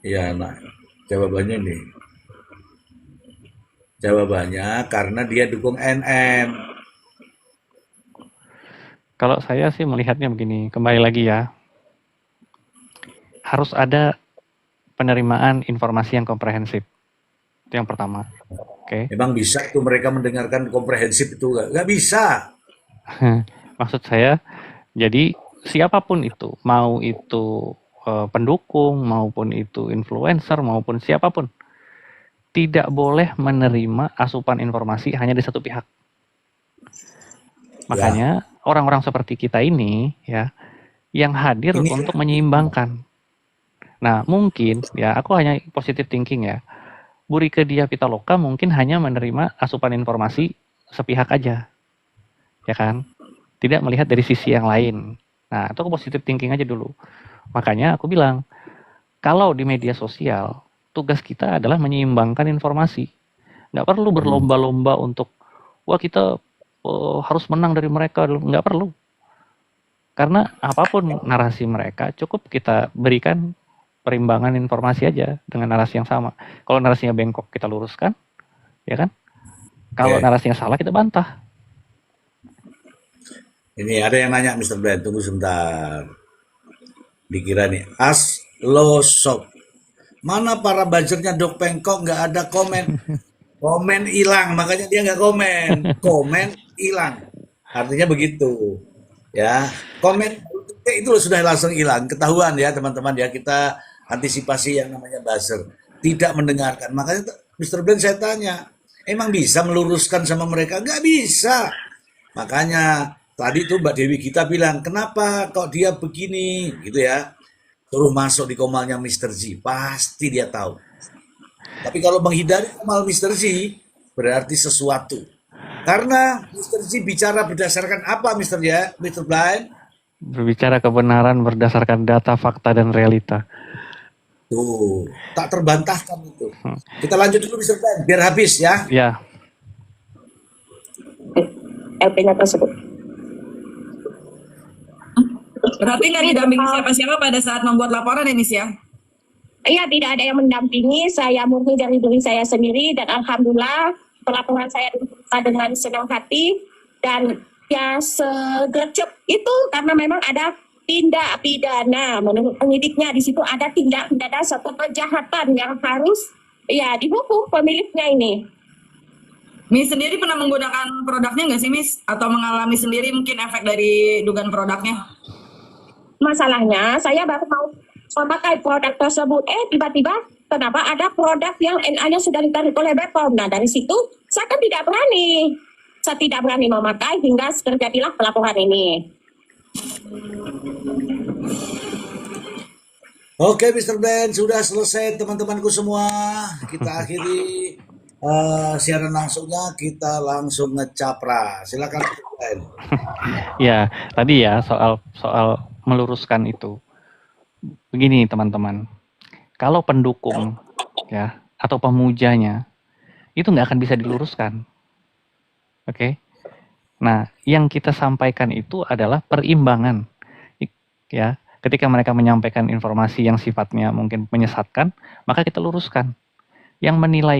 Ya, nah, jawabannya nih. Jawabannya karena dia dukung NM. Kalau saya sih melihatnya begini, kembali lagi ya, harus ada penerimaan informasi yang komprehensif. Itu yang pertama. Oke. Memang bisa itu mereka mendengarkan komprehensif itu nggak bisa. Maksud saya, jadi siapapun itu, mau itu pendukung, maupun itu influencer, maupun siapapun, tidak boleh menerima asupan informasi hanya di satu pihak. Ya, Makanya orang-orang seperti kita ini ya yang hadir ini untuk menyeimbangkan. Nah, mungkin ya aku hanya positive thinking ya. Bu Rike Diah Pitaloka mungkin hanya menerima asupan informasi sepihak aja, ya kan? Tidak melihat dari sisi yang lain. Nah, itu aku positive thinking aja dulu. Makanya aku bilang, kalau di media sosial, tugas kita adalah menyeimbangkan informasi. Nggak perlu hmm, berlomba-lomba untuk, wah kita harus menang dari mereka. Nggak perlu. Karena apapun narasi mereka, cukup kita berikan perimbangan informasi aja dengan narasi yang sama. Kalau narasinya bengkok, kita luruskan, ya kan? Kalau oke. narasinya salah, kita bantah. Ini ada yang nanya Mister Brand, tunggu sebentar. Dikira nih, as lo sok. Mana para buzzernya Dok Pengkok nggak ada komen. Komen hilang, makanya dia nggak komen. Komen hilang. Artinya begitu. Ya, komen itu sudah langsung hilang. Ketahuan ya teman-teman ya, kita antisipasi yang namanya buzzer. Tidak mendengarkan. Makanya Mister Brand saya tanya, emang bisa meluruskan sama mereka? Nggak bisa. Makanya tadi tuh Mbak Dewi kita bilang, kenapa kok dia begini gitu ya. Suruh masuk di komalnya Mister Z, pasti dia tahu. Tapi kalau menghindari komal Mister Z, berarti sesuatu. Karena Mister Z bicara berdasarkan apa Mister ya, Mister Blind? Berbicara kebenaran berdasarkan data, fakta, dan realita. Tuh, tak terbantahkan itu. Kita lanjut dulu Mister Blind, biar habis ya. Ya, LP-nya tersebut. Berarti nggak didampingi siapa-siapa pada saat membuat laporan ya, Miss ya? Iya, tidak ada yang mendampingi. Saya murni dari diri saya sendiri dan alhamdulillah pelaporan saya diterima dengan senang hati dan ya segercep itu karena memang ada tindak pidana. Menurut penyidiknya di situ ada tindak pidana satu kejahatan yang harus ya dihukum pemiliknya ini. Miss sendiri pernah menggunakan produknya nggak sih, Miss? Atau mengalami sendiri mungkin efek dari dugaan produknya? Masalahnya saya baru mau memakai produk tersebut, tiba-tiba kenapa ada produk yang NA-nya sudah ditarik oleh BPOM. Nah dari situ saya kan tidak berani, saya tidak berani memakai hingga terjadilah pelaporan ini. Oke Mister Blind, sudah selesai teman-temanku semua. Kita akhiri siaran langsungnya, kita langsung ngecapra. Silakan Mister Blind. ya. Tadi ya soal soal meluruskan itu. Begini teman-teman, kalau pendukung ya atau pemujanya itu nggak akan bisa diluruskan. Oke. Nah, yang kita sampaikan itu adalah perimbangan. Ya, ketika mereka menyampaikan informasi yang sifatnya mungkin menyesatkan, maka kita luruskan. Yang menilai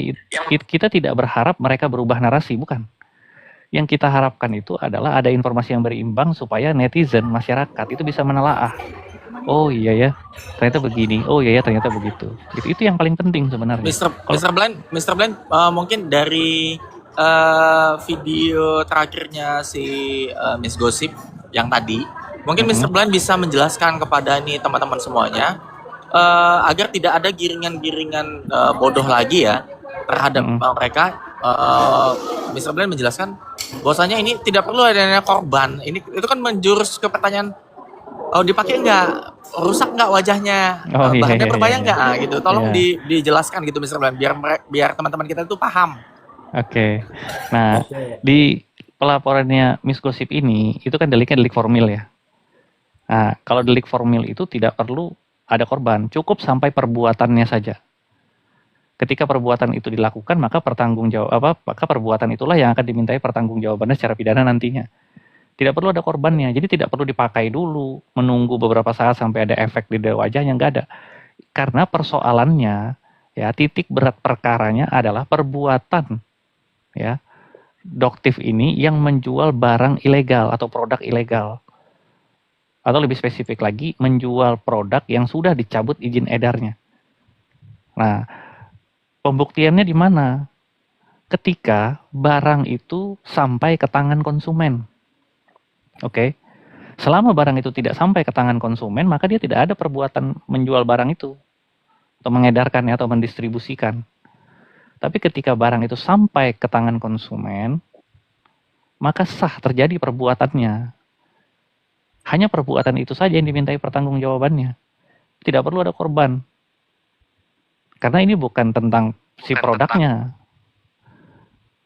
kita tidak berharap mereka berubah narasi, bukan. Yang kita harapkan itu adalah ada informasi yang berimbang supaya netizen, masyarakat itu bisa menelaah. Oh iya ya, ternyata begini. Oh iya ya, ternyata begitu. Itu yang paling penting sebenarnya. Mr. Blend, mungkin dari video terakhirnya si Miss Gosip yang tadi, mungkin Mr. Blend bisa menjelaskan kepada nih teman-teman semuanya agar tidak ada giringan-giringan bodoh lagi ya terhadap mereka. Mr. Blend menjelaskan bahwasanya ini tidak perlu adanya korban. Itu kan menjurus ke pertanyaan, oh dipakai nggak, rusak nggak wajahnya, bahannya berbahaya nggak, gitu. Tolong dijelaskan gitu Mr. Blend biar teman-teman kita itu paham. Oke. Nah, di pelaporannya Miss Gosip ini itu kan deliknya delik formil ya. Nah, kalau delik formil itu tidak perlu ada korban, cukup sampai perbuatannya saja. Ketika perbuatan itu dilakukan, maka maka perbuatan itulah yang akan dimintai pertanggungjawabannya secara pidana nantinya. Tidak perlu ada korbannya, jadi tidak perlu dipakai dulu, menunggu beberapa saat sampai ada efek di wajahnya, nggak ada. Karena persoalannya, ya, titik berat perkaranya adalah perbuatan, ya, Doktif ini yang menjual barang ilegal atau produk ilegal. Atau lebih spesifik lagi, menjual produk yang sudah dicabut izin edarnya. Nah, pembuktiannya di mana? Ketika barang itu sampai ke tangan konsumen. Oke. Selama barang itu tidak sampai ke tangan konsumen, maka dia tidak ada perbuatan menjual barang itu atau mengedarkannya atau mendistribusikan. Tapi ketika barang itu sampai ke tangan konsumen, maka sah terjadi perbuatannya. Hanya perbuatan itu saja yang dimintai pertanggungjawabannya. Tidak perlu ada korban. Karena ini bukan tentang si produknya.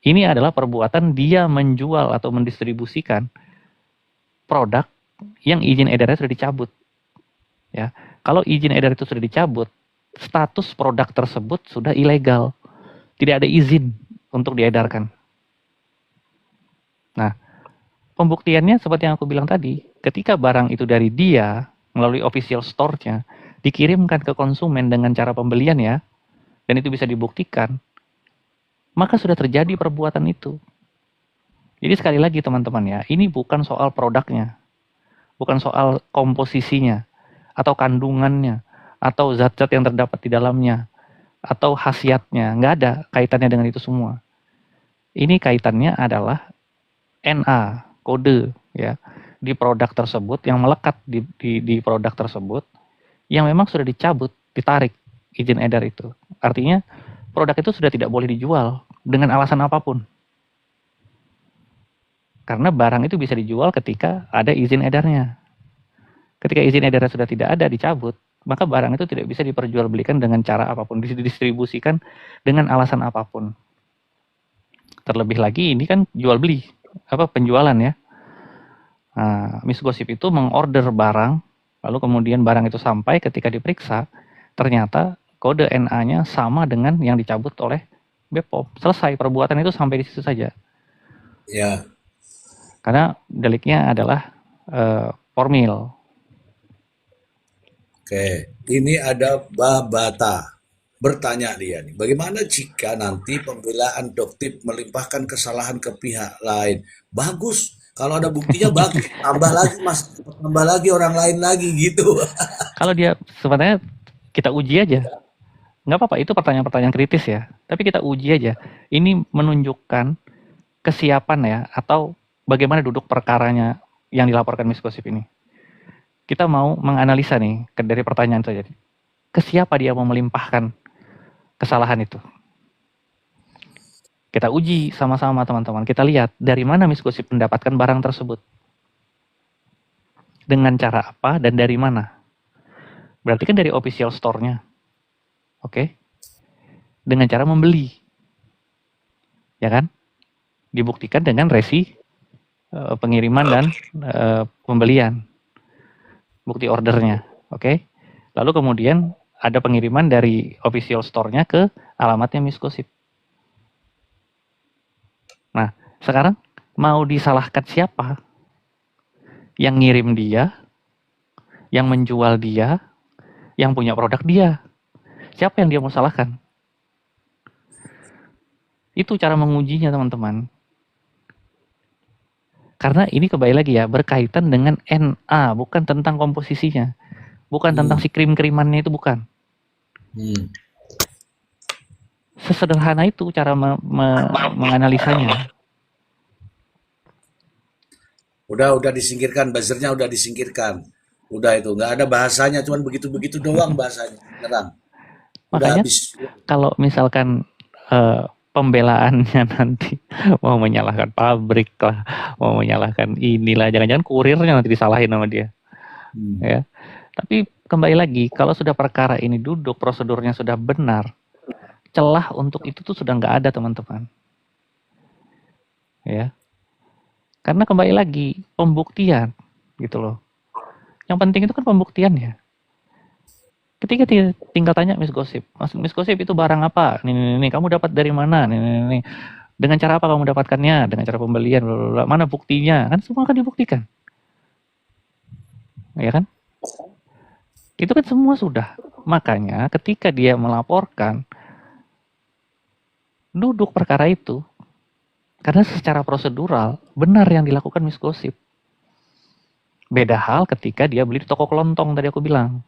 Ini adalah perbuatan dia menjual atau mendistribusikan produk yang izin edarnya sudah dicabut. Ya, kalau izin edar itu sudah dicabut, status produk tersebut sudah ilegal. Tidak ada izin untuk diedarkan. Nah, pembuktiannya seperti yang aku bilang tadi, ketika barang itu dari dia, melalui official store-nya, dikirimkan ke konsumen dengan cara pembelian ya, dan itu bisa dibuktikan, maka sudah terjadi perbuatan itu. Jadi sekali lagi teman-teman ya, ini bukan soal produknya, bukan soal komposisinya, atau kandungannya, atau zat-zat yang terdapat di dalamnya, atau khasiatnya, nggak ada kaitannya dengan itu semua. Ini kaitannya adalah NA, kode ya, di produk tersebut, yang melekat di produk tersebut, yang memang sudah dicabut, ditarik izin edar itu. Artinya produk itu sudah tidak boleh dijual dengan alasan apapun. Karena barang itu bisa dijual ketika ada izin edarnya. Ketika izin edarnya sudah tidak ada, dicabut, maka barang itu tidak bisa diperjualbelikan dengan cara apapun, didistribusikan dengan alasan apapun. Terlebih lagi ini kan jual beli, penjualan ya. Nah, Miss Gosip itu mengorder barang, lalu kemudian barang itu sampai, ketika diperiksa, ternyata kode NA-nya sama dengan yang dicabut oleh BPOM. Selesai, perbuatan itu sampai di situ saja. Ya. Karena deliknya adalah formil. Oke, ini ada Babata. Bertanya dia nih, bagaimana jika nanti pembelaan Doktif melimpahkan kesalahan ke pihak lain? Bagus, kalau ada buktinya bagus. Tambah lagi mas, tambah lagi orang lain lagi gitu. Kalau dia sebenarnya kita uji aja. Nggak apa-apa, itu pertanyaan-pertanyaan kritis ya. Tapi kita uji aja. Ini menunjukkan kesiapan ya, atau bagaimana duduk perkaranya yang dilaporkan Miss Gosip ini. Kita mau menganalisa nih, dari pertanyaan saja. Ke siapa dia mau melimpahkan kesalahan itu? Kita uji sama-sama teman-teman. Kita lihat dari mana Miss Gosip mendapatkan barang tersebut. Dengan cara apa dan dari mana? Berarti kan dari official store-nya. Oke? Dengan cara membeli. Ya kan? Dibuktikan dengan resi pengiriman dan pembelian. Bukti ordernya, oke? Lalu kemudian ada pengiriman dari official store-nya ke alamatnya Miss Gosip. Nah, sekarang mau disalahkan siapa? Yang ngirim dia, yang menjual dia, yang punya produk dia. Siapa yang dia mau salahkan? Itu cara mengujinya teman-teman. Karena ini kembali lagi ya, berkaitan dengan NA, bukan tentang komposisinya. Bukan tentang si krim-kerimannya itu, bukan. Sesederhana itu cara menganalisanya. Udah disingkirkan, buzzernya udah disingkirkan. Udah itu, nggak ada bahasanya, cuman begitu-begitu doang bahasanya. Beneran. Makanya kalau misalkan pembelaannya nanti mau menyalahkan pabrik lah, mau menyalahkan inilah, jangan-jangan kurirnya nanti disalahin sama dia. Ya. Tapi kembali lagi, kalau sudah perkara ini duduk, prosedurnya sudah benar, celah untuk itu tuh sudah nggak ada teman-teman. Ya. Karena kembali lagi, pembuktian gitu loh. Yang penting itu kan pembuktiannya. Ketika tinggal tanya Miss Gosip, Miss Gosip itu barang apa? Nih, kamu dapat dari mana? Nih. Dengan cara apa kamu dapatkannya? Dengan cara pembelian, blablabla. Mana buktinya? Kan semua akan dibuktikan. Ya kan? Itu kan semua sudah. Makanya ketika dia melaporkan, duduk perkara itu. Karena secara prosedural, benar yang dilakukan Miss Gosip. Beda hal ketika dia beli di toko kelontong, tadi aku bilang.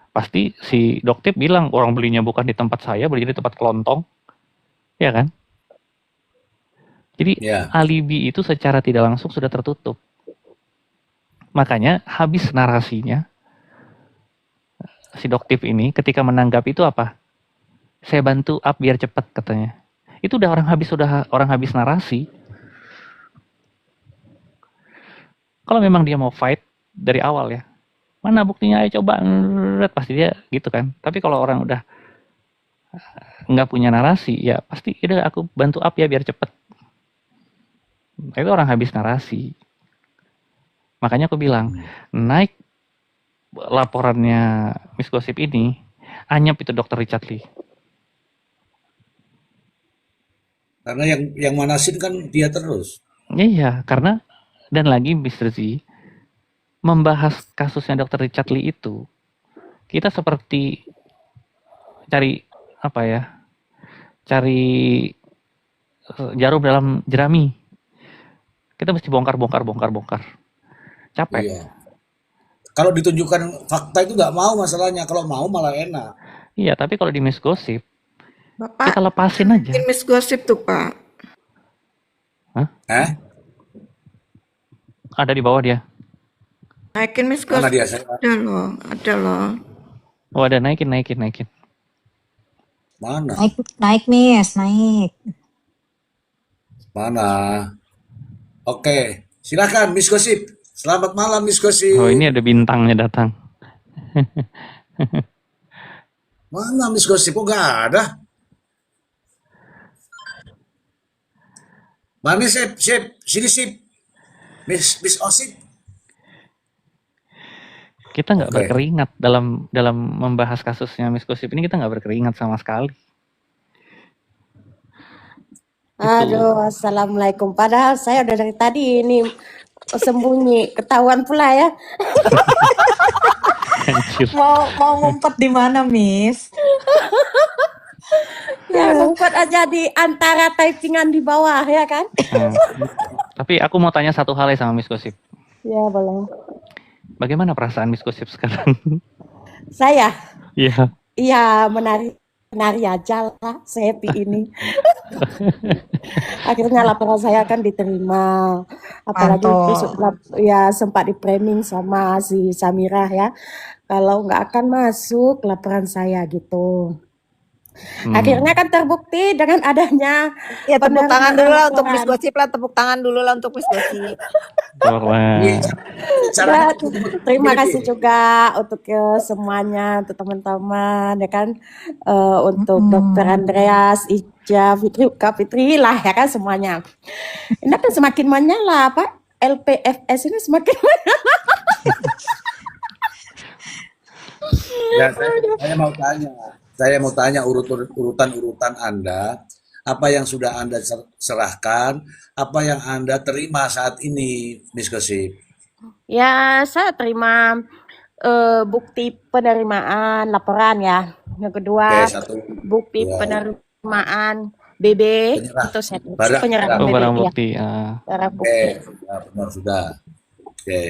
Pasti si Doktip bilang, orang belinya bukan di tempat saya, belinya di tempat kelontong. Ya kan? Jadi Ya. alibi itu secara tidak langsung sudah tertutup. Makanya habis narasinya, si Doktip ini ketika menanggap itu apa? Saya bantu up biar cepat katanya. Itu udah orang habis narasi. Kalau memang dia mau fight dari awal ya, mana buktinya? Ayo coba, pasti dia gitu kan. Tapi kalau orang udah nggak punya narasi, ya pasti udah aku bantu up ya biar cepet. Itu orang habis narasi. Makanya aku bilang, naik laporannya Miss Gosip ini, anyap itu Dr. Richard Lee. Karena yang manasin kan dia terus. Iya, karena dan lagi Mr. Z membahas kasusnya Dr. Richard Lee itu, kita seperti cari apa ya? Cari jarum dalam jerami. Kita mesti bongkar. Capek. Iya. Kalau ditunjukkan fakta itu nggak mau masalahnya. Kalau mau malah enak. Iya, tapi kalau di Miss Gosip, Bapak, kita lepasin aja. bikin Miss Gosip tuh, Pak. Eh? Ada di bawah dia. Naikin Miss Mana Gosip. dia? Saya Ada loh. Oh, ada naikin. mana? Naik Miss, naik. Mana? Oke, silakan Miss Gosip. Selamat malam Miss Gosip. Oh, ini ada bintangnya datang. Mana Miss Gosip? Kok nggak ada? Mana Sip? Sini Sip. Miss Osip. Kita nggak Oke. berkeringat dalam membahas kasusnya Miss Gosip ini, kita nggak berkeringat sama sekali. Aduh, assalamualaikum. Padahal saya udah dari tadi ini sembunyi, ketahuan pula ya. Anjir. Mau ngumpet di mana, Miss? Ya, ngumpet aja di antara typingan di bawah ya kan? Nah, tapi aku mau tanya satu hal ya sama Miss Gosip. Ya boleh. Bagaimana perasaan Miss Gosip sekarang? Saya, Iya. iya menari aja lah, happy ini. Akhirnya laporan saya kan diterima. Apalagi Mantap. ya sempat di framing sama si Samira ya. Kalau nggak akan masuk laporan saya gitu. Akhirnya kan terbukti dengan adanya Ya, tepuk tangan dulu lah untuk Miss laporan. Gosip lah. Tepuk tangan dulu lah untuk Miss Gosip. Ini Ya, caranya terima kasih juga untuk semuanya, untuk teman-teman ya kan, untuk Dokter Andreas, Ija, Fitri, Kak Fitri lah ya kan semuanya. Ini kan semakin menyala apa LPFS ini semakin menyala. Ya, saya mau tanya urutan Anda, apa yang sudah Anda serahkan, apa yang Anda terima saat ini, Miss Gosip? Ya, saya terima bukti penerimaan laporan ya. Yang kedua, Oke, satu. bukti Dua. penerimaan BB Penyerah. itu saya Barang Oh, BB barang ya, bukti. barang Oke, bukti. benar sudah. Oke,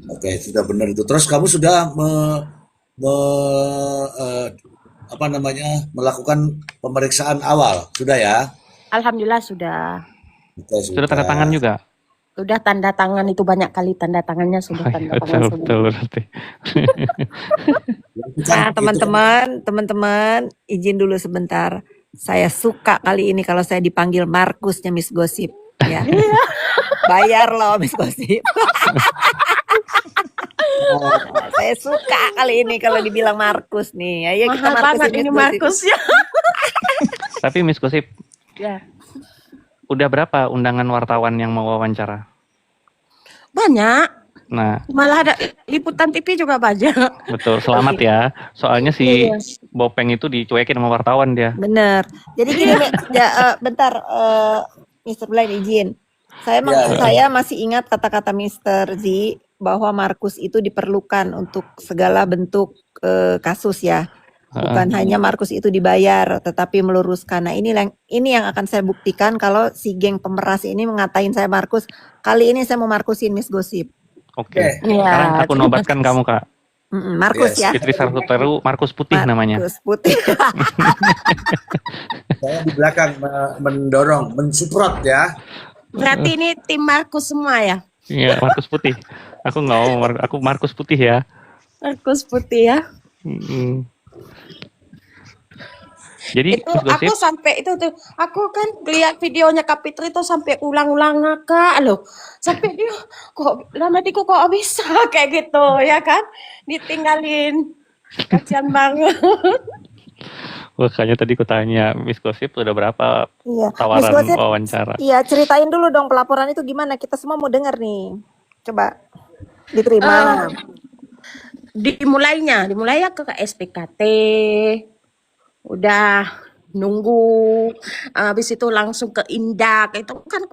oke, sudah benar itu. Terus kamu sudah apa namanya melakukan pemeriksaan awal, sudah ya? Alhamdulillah sudah. Oke, Sudah tanda tangan juga. Udah tanda tangan itu banyak kali tanda tangannya sudah Oh, tanda iya, tangan semua. betul berarti. Nah, teman-teman, izin dulu sebentar. Saya suka kali ini kalau saya dipanggil Markusnya Miss Gosip. Ya. Bayar loh Miss Gosip. Saya suka kali ini kalau dibilang Markus nih. Ayo kita Mahal banget Markusin ini Miss Gosip. Markus ya. Tapi Miss Gosip, Ya. udah berapa undangan wartawan yang mau wawancara? Banyak. Nah, Malah ada liputan TV juga banyak. betul. Selamat ya. Soalnya si Iya. Bopeng itu dicuekin sama wartawan dia. Bener. Jadi gini, bentar, Mr. Blind izin. Ya. Saya masih ingat kata-kata Mr. Z bahwa Markus itu diperlukan untuk segala bentuk kasus ya. Bukan hanya Markus itu dibayar, tetapi meluruskan. Nah, ini yang akan saya buktikan kalau si geng pemeras ini mengatain saya Markus. Kali ini saya mau Markusin Miss Gosip. Oke. Iya. Sekarang aku nobatkan kamu, Kak. Markus Yes. ya. Fitri Sarsuteru, Markus Putih namanya. Markus Putih. Saya di belakang mendorong, mensupport ya. Berarti ini tim Markus semua ya? Iya, Markus Putih. Aku nggak mau, aku Markus Putih ya. Markus Putih ya. Mm-mm. Jadi Itu Miss Gosip, aku sampai itu tuh, aku kan lihat videonya Kak Fitri tuh sampai ulang-ulang ngakak loh. Sampai dia kok lama kok bisa kayak gitu ya kan? Ditinggalin. Kasihan banget. makanya tadi aku tanya Miss Gosip udah berapa Iya. Miss tawaran Gosip, wawancara? iya ceritain dulu dong pelaporan itu gimana? Kita semua mau denger nih. Coba diterima. Dimulai ya ke SPKT. Udah nunggu, habis itu langsung ke Indak. Itu kan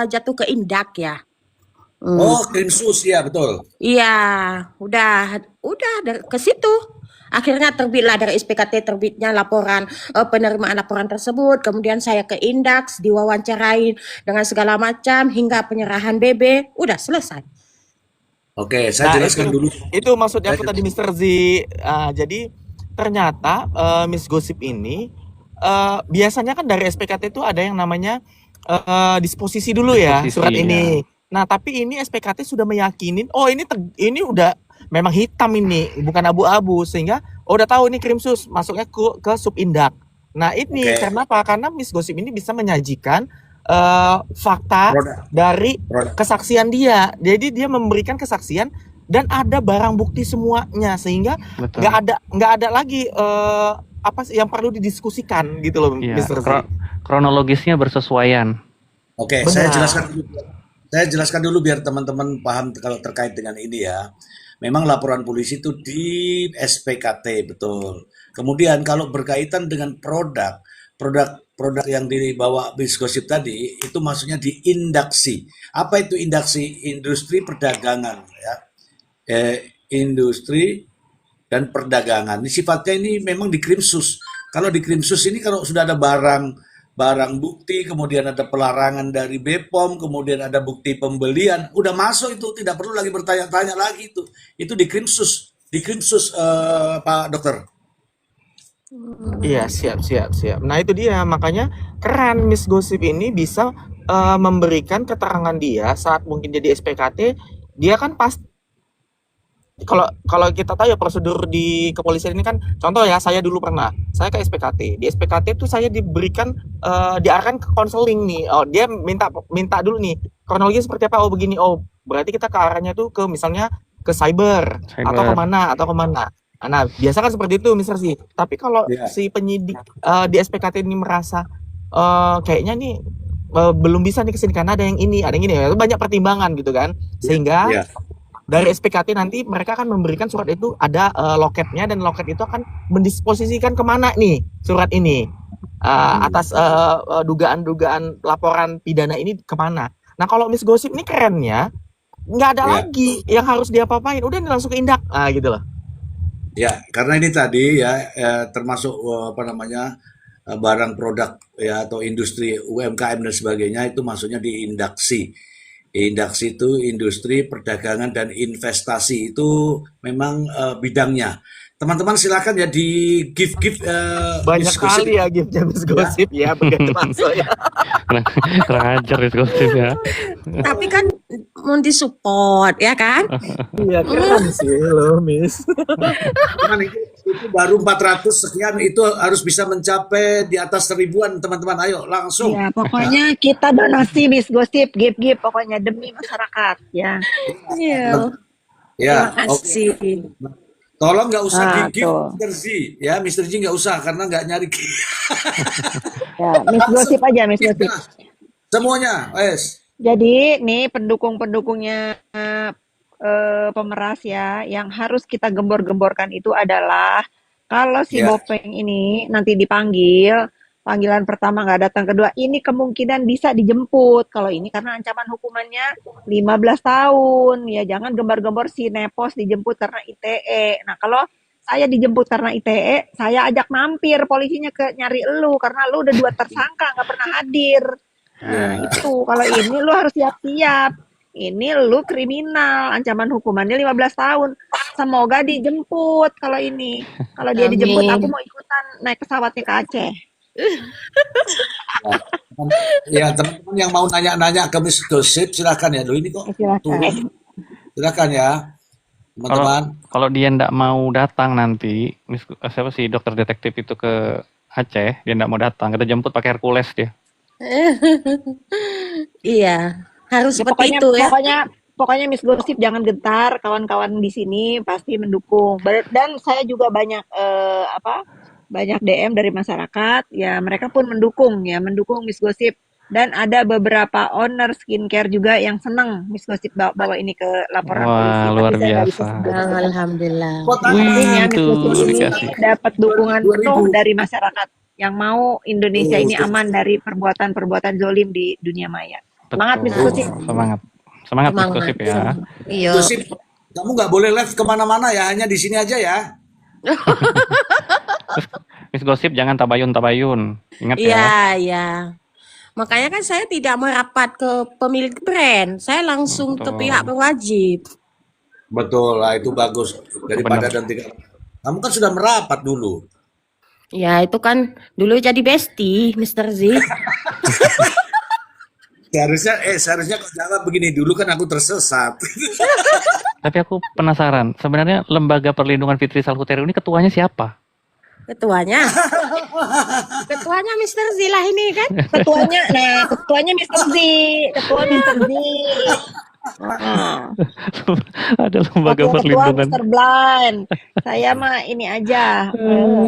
jatuh ke Indak ya. Oh, Krimsus ya, betul. Iya, udah ke situ. Akhirnya terbitlah dari SPKT, terbitnya laporan, penerimaan laporan tersebut. Kemudian saya ke Indaks, diwawancarain dengan segala macam hingga penyerahan BB. Udah selesai. Oke, saya jelaskan dulu. Itu maksudnya aku tadi Mr. Z. Jadi ternyata Miss Gosip ini biasanya kan dari SPKT itu ada yang namanya disposisi dulu ya Disposisi, surat ya. ini. Nah, tapi ini SPKT sudah meyakinin, oh ini udah memang hitam ini, bukan abu-abu, sehingga udah tahu ini Krimsus masuknya ke Subindak. Nah, ini Oke. karena apa? Karena Miss Gosip ini bisa menyajikan fakta Produk. dari Produk. kesaksian dia. Jadi dia memberikan kesaksian dan ada barang bukti semuanya, sehingga Betul. nggak ada lagi apa sih yang perlu didiskusikan gitu loh, Iya, Mr. Z. kronologisnya bersesuaian. Oke, Benar. saya jelaskan dulu biar teman-teman paham kalau terkait dengan ini ya. Memang laporan polisi itu di SPKT, betul. Kemudian kalau berkaitan dengan produk yang dibawa Miss Gosip tadi itu maksudnya di indaksi. Apa itu indaksi? Industri perdagangan ya. Industri dan perdagangan. Ini sifatnya ini memang di Krimsus. Kalau di Krimsus ini kalau sudah ada barang bukti, kemudian ada pelarangan dari BPOM, kemudian ada bukti pembelian, udah masuk itu, tidak perlu lagi bertanya-tanya lagi itu. Itu di Krimsus, Pak Dokter. Iya, siap. Nah, itu dia, makanya keren Miss Gosip ini bisa memberikan keterangan dia saat mungkin jadi SPKT. Dia kan pasti, kalau kita tahu ya prosedur di kepolisian ini kan, contoh ya, saya dulu pernah, saya ke SPKT. Di SPKT itu saya diberikan diarahkan ke konseling nih. Oh, dia minta dulu nih kronologi seperti apa. Oh, begini. Oh, berarti kita ke arahnya tuh ke misalnya ke cyber. Atau kemana. Nah, biasa kan seperti itu Mr. Z. Tapi kalau si penyidik di SPKT ini merasa kayaknya nih belum bisa nih kesini karena ada yang ini, itu banyak pertimbangan gitu kan. Sehingga dari SPKT nanti mereka akan memberikan surat itu ada loketnya, dan loket itu akan mendisposisikan kemana nih surat ini atas dugaan-dugaan laporan pidana ini kemana. Nah, kalau Miss Gosip ini kerennya nggak ada lagi yang harus diapa-apain, udah ini langsung ke Indak gitu loh. Ya, karena ini tadi ya termasuk barang produk ya atau industri UMKM dan sebagainya itu maksudnya di indaksi. Indaksi itu industri perdagangan dan investasi, itu memang bidangnya. Teman-teman silakan ya di give banyak kali ya giftnya Miss Gosip ya, begitu masuk ya. Kurang ajar Miss Gosip ya. Tapi kan mau disupport ya kan? Iya, keren sih lo Miss. Teman, itu baru 400 sekian, itu harus bisa mencapai di atas 1000-an teman-teman. Ayo langsung. Ya, pokoknya kita donasi Miss Gosip, give pokoknya demi masyarakat ya. Iya. Ya, Terima kasih. tolong nggak usah di give tuh. Mr. Z ya, Mr. Z nggak usah karena nggak nyari. Ya, Miss Gosip aja, Miss Gosip. Semuanya, wes. Jadi nih pendukungnya pemeras ya, yang harus kita gembor-gemborkan itu adalah kalau si Ya. Bopeng ini nanti dipanggil, panggilan pertama nggak datang, kedua, ini kemungkinan bisa dijemput. Kalau ini karena ancaman hukumannya 15 tahun. Ya jangan gembar-gembor si Nepos dijemput karena ITE. Nah kalau saya dijemput karena ITE, saya ajak mampir polisinya ke nyari elu karena lu udah 2 tersangka nggak pernah hadir. Nah Ya. itu, kalau ini lu harus siap-siap. Ini lu kriminal, ancaman hukumannya 15 tahun. Semoga dijemput kalau ini. Kalau dia dijemput, aku Amin. mau ikutan naik pesawatnya ke Aceh. Ya, teman-teman yang mau nanya-nanya ke Miss Gosip, silakan ya. Loh, ini kok Silakan. turun. Silakan ya, Kalau teman-teman. kalau dia ndak mau datang nanti, siapa sih dokter detektif itu ke Aceh, dia ndak mau datang, kita jemput pakai Hercules dia. Iya, harus Ya seperti pokoknya itu ya. pokoknya Miss Gosip jangan gentar, kawan-kawan di sini pasti mendukung. Dan saya juga banyak banyak DM dari masyarakat, ya mereka pun mendukung Miss Gosip. Dan ada beberapa owner skincare juga yang senang Miss Gosip bawa ini ke laporan polisi. Wah, Tapi luar saya nggak bisa biasa. sebut nama. Alhamdulillah. Kota Yang penting ya Wih, Miss tuh Gosip ini dikasih. dapat dukungan penuh 2000. dari masyarakat yang mau Indonesia ini Tuh, aman dari perbuatan-perbuatan zolim di dunia maya. Semangat Miss Betul, Gosip. semangat. Semangat Miss Semangat. Gosip ya. Iya. Gosip, kamu nggak boleh live kemana-mana ya, hanya di sini aja ya. Miss Gosip jangan tabayun-tabayun. Ingat ya. Iya, iya. Makanya kan saya tidak merapat ke pemilik brand. Saya langsung ke pihak Betul. berwajib. Betul lah, itu bagus daripada Benar. nanti. Kamu kan sudah merapat dulu. Ya, itu kan dulu jadi bestie, Mr. Z. Seharusnya kok jawab begini, dulu kan aku tersesat. Tapi aku penasaran, sebenarnya Lembaga Perlindungan Fitri Salhuteru ini ketuanya siapa? Ketuanya. Ketuanya Mr. Z lah ini kan. Ketuanya Mr. Z, ketua Mr. Z. Ada Lembaga Ketua Perlindungan. Mr. Blind. Saya mah ini aja.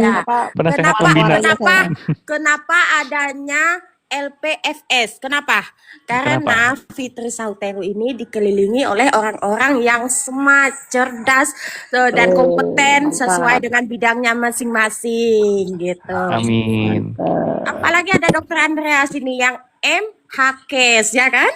Ya. Penasehat Kenapa pembina. kenapa kenapa adanya LPFS? Kenapa? Karena Fitri Salhuteru ini dikelilingi oleh orang-orang yang smart, cerdas, dan kompeten sesuai dengan bidangnya masing-masing gitu. Amin. Apalagi ada Dokter Andreas ini yang MHKes ya kan?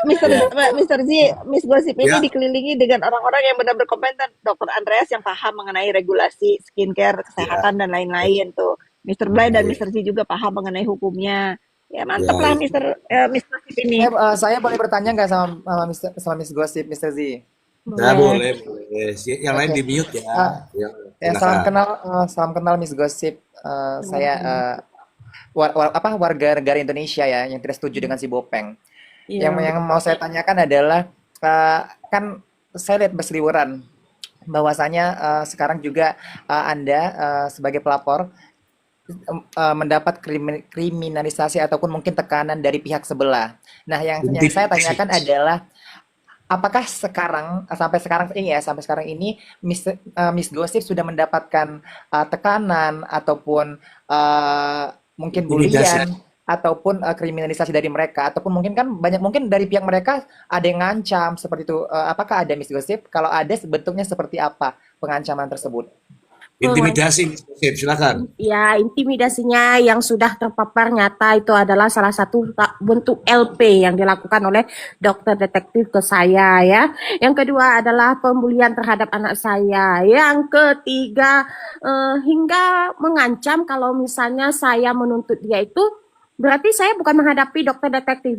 Mr. Z, Miss Gosip ini Ya. dikelilingi dengan orang-orang yang benar-benar kompeten. Dr. Andreas yang paham mengenai regulasi skincare, kesehatan dan lain-lain tuh. Mr. Blind dan Mr. Z juga paham mengenai hukumnya. Ya mantap Ya, lah ya. Miss Gosip ini. Saya boleh bertanya nggak sama Miss Gosip, Mr. Z? Nah, boleh. Yang lain di mute ya. Ya, salam kenal Miss Gosip. Saya warga negara Indonesia ya yang tidak setuju dengan si Bopeng. Iya. Yang mau saya tanyakan adalah kan saya lihat berseliweran bahwasanya sekarang juga Anda sebagai pelapor mendapat kriminalisasi ataupun mungkin tekanan dari pihak sebelah. Nah, yang saya tanyakan adalah apakah sampai sekarang ini Miss Gosip sudah mendapatkan tekanan ataupun mungkin bulian ataupun kriminalisasi dari mereka, ataupun mungkin kan mungkin dari pihak mereka ada yang ngancam seperti itu. Apakah ada Miss Gosip? Kalau ada, bentuknya seperti apa pengancaman tersebut? Intimidasi, Miss Gosip, silakan. Ya, intimidasinya yang sudah terpapar nyata itu adalah salah satu bentuk LP yang dilakukan oleh dokter detektif ke saya ya. Yang kedua adalah pembulian terhadap anak saya. Yang ketiga hingga mengancam kalau misalnya saya menuntut dia itu berarti saya bukan menghadapi dokter detektif,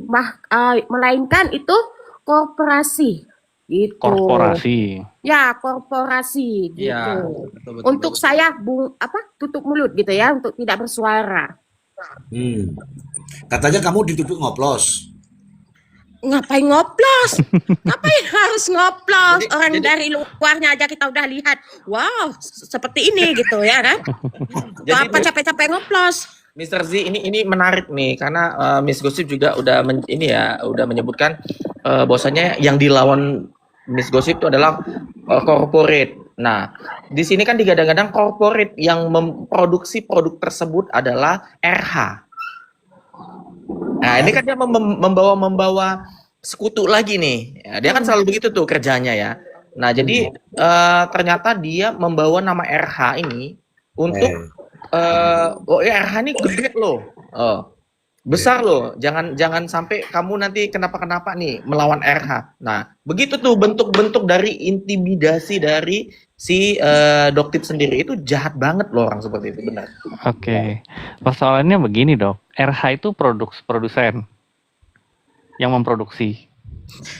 melainkan itu korporasi. Gitu. Korporasi. Ya, korporasi gitu. Iya, betul. Untuk saya tutup mulut gitu ya, untuk tidak bersuara. Katanya kamu dituduh ngoplos. Ngapain ngoplos? Ngapain harus ngoplos? Orang dari luarnya aja kita udah lihat. Wow, seperti ini gitu ya kan? Jadi, Apa capek-capek ngoplos? Mr. Z ini menarik nih karena Miss Gosip juga udah udah menyebutkan bahwasanya yang dilawan Miss Gosip itu adalah corporate. Nah, di sini kan digadang-gadang corporate yang memproduksi produk tersebut adalah RH. Nah, ini kan dia membawa sekutu lagi nih. Ya, dia kan selalu begitu tuh kerjanya ya. Nah, jadi ternyata dia membawa nama RH ini untuk oh ya, RH ini gede loh. Besar loh. Jangan sampai kamu nanti kenapa-kenapa nih melawan RH. Nah, begitu tuh bentuk-bentuk dari intimidasi dari si Doktip sendiri itu jahat banget loh orang seperti itu, benar. Oke. Persoalannya begini, Dok. RH itu produsen yang memproduksi.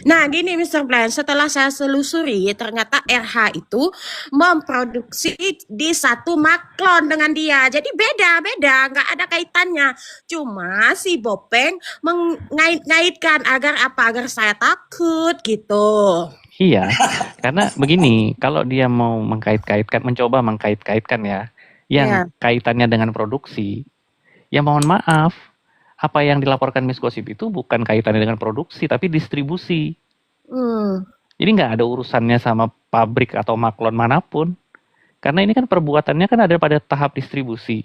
Nah, gini Mr. Bland, setelah saya selusuri, ternyata RH itu memproduksi di satu maklon dengan dia. Jadi beda-beda, nggak ada kaitannya. Cuma si Bopeng mengait-ngaitkan agar apa? Agar saya takut gitu. Iya, karena begini, kalau dia mau mengkait-kaitkan, mencoba mengkait-kaitkan ya, yang Ya. kaitannya dengan produksi, ya mohon maaf, apa yang dilaporkan Miss Gosip itu bukan kaitannya dengan produksi, tapi distribusi. Hmm. Jadi nggak ada urusannya sama pabrik atau maklon manapun. Karena ini kan perbuatannya kan ada pada tahap distribusi,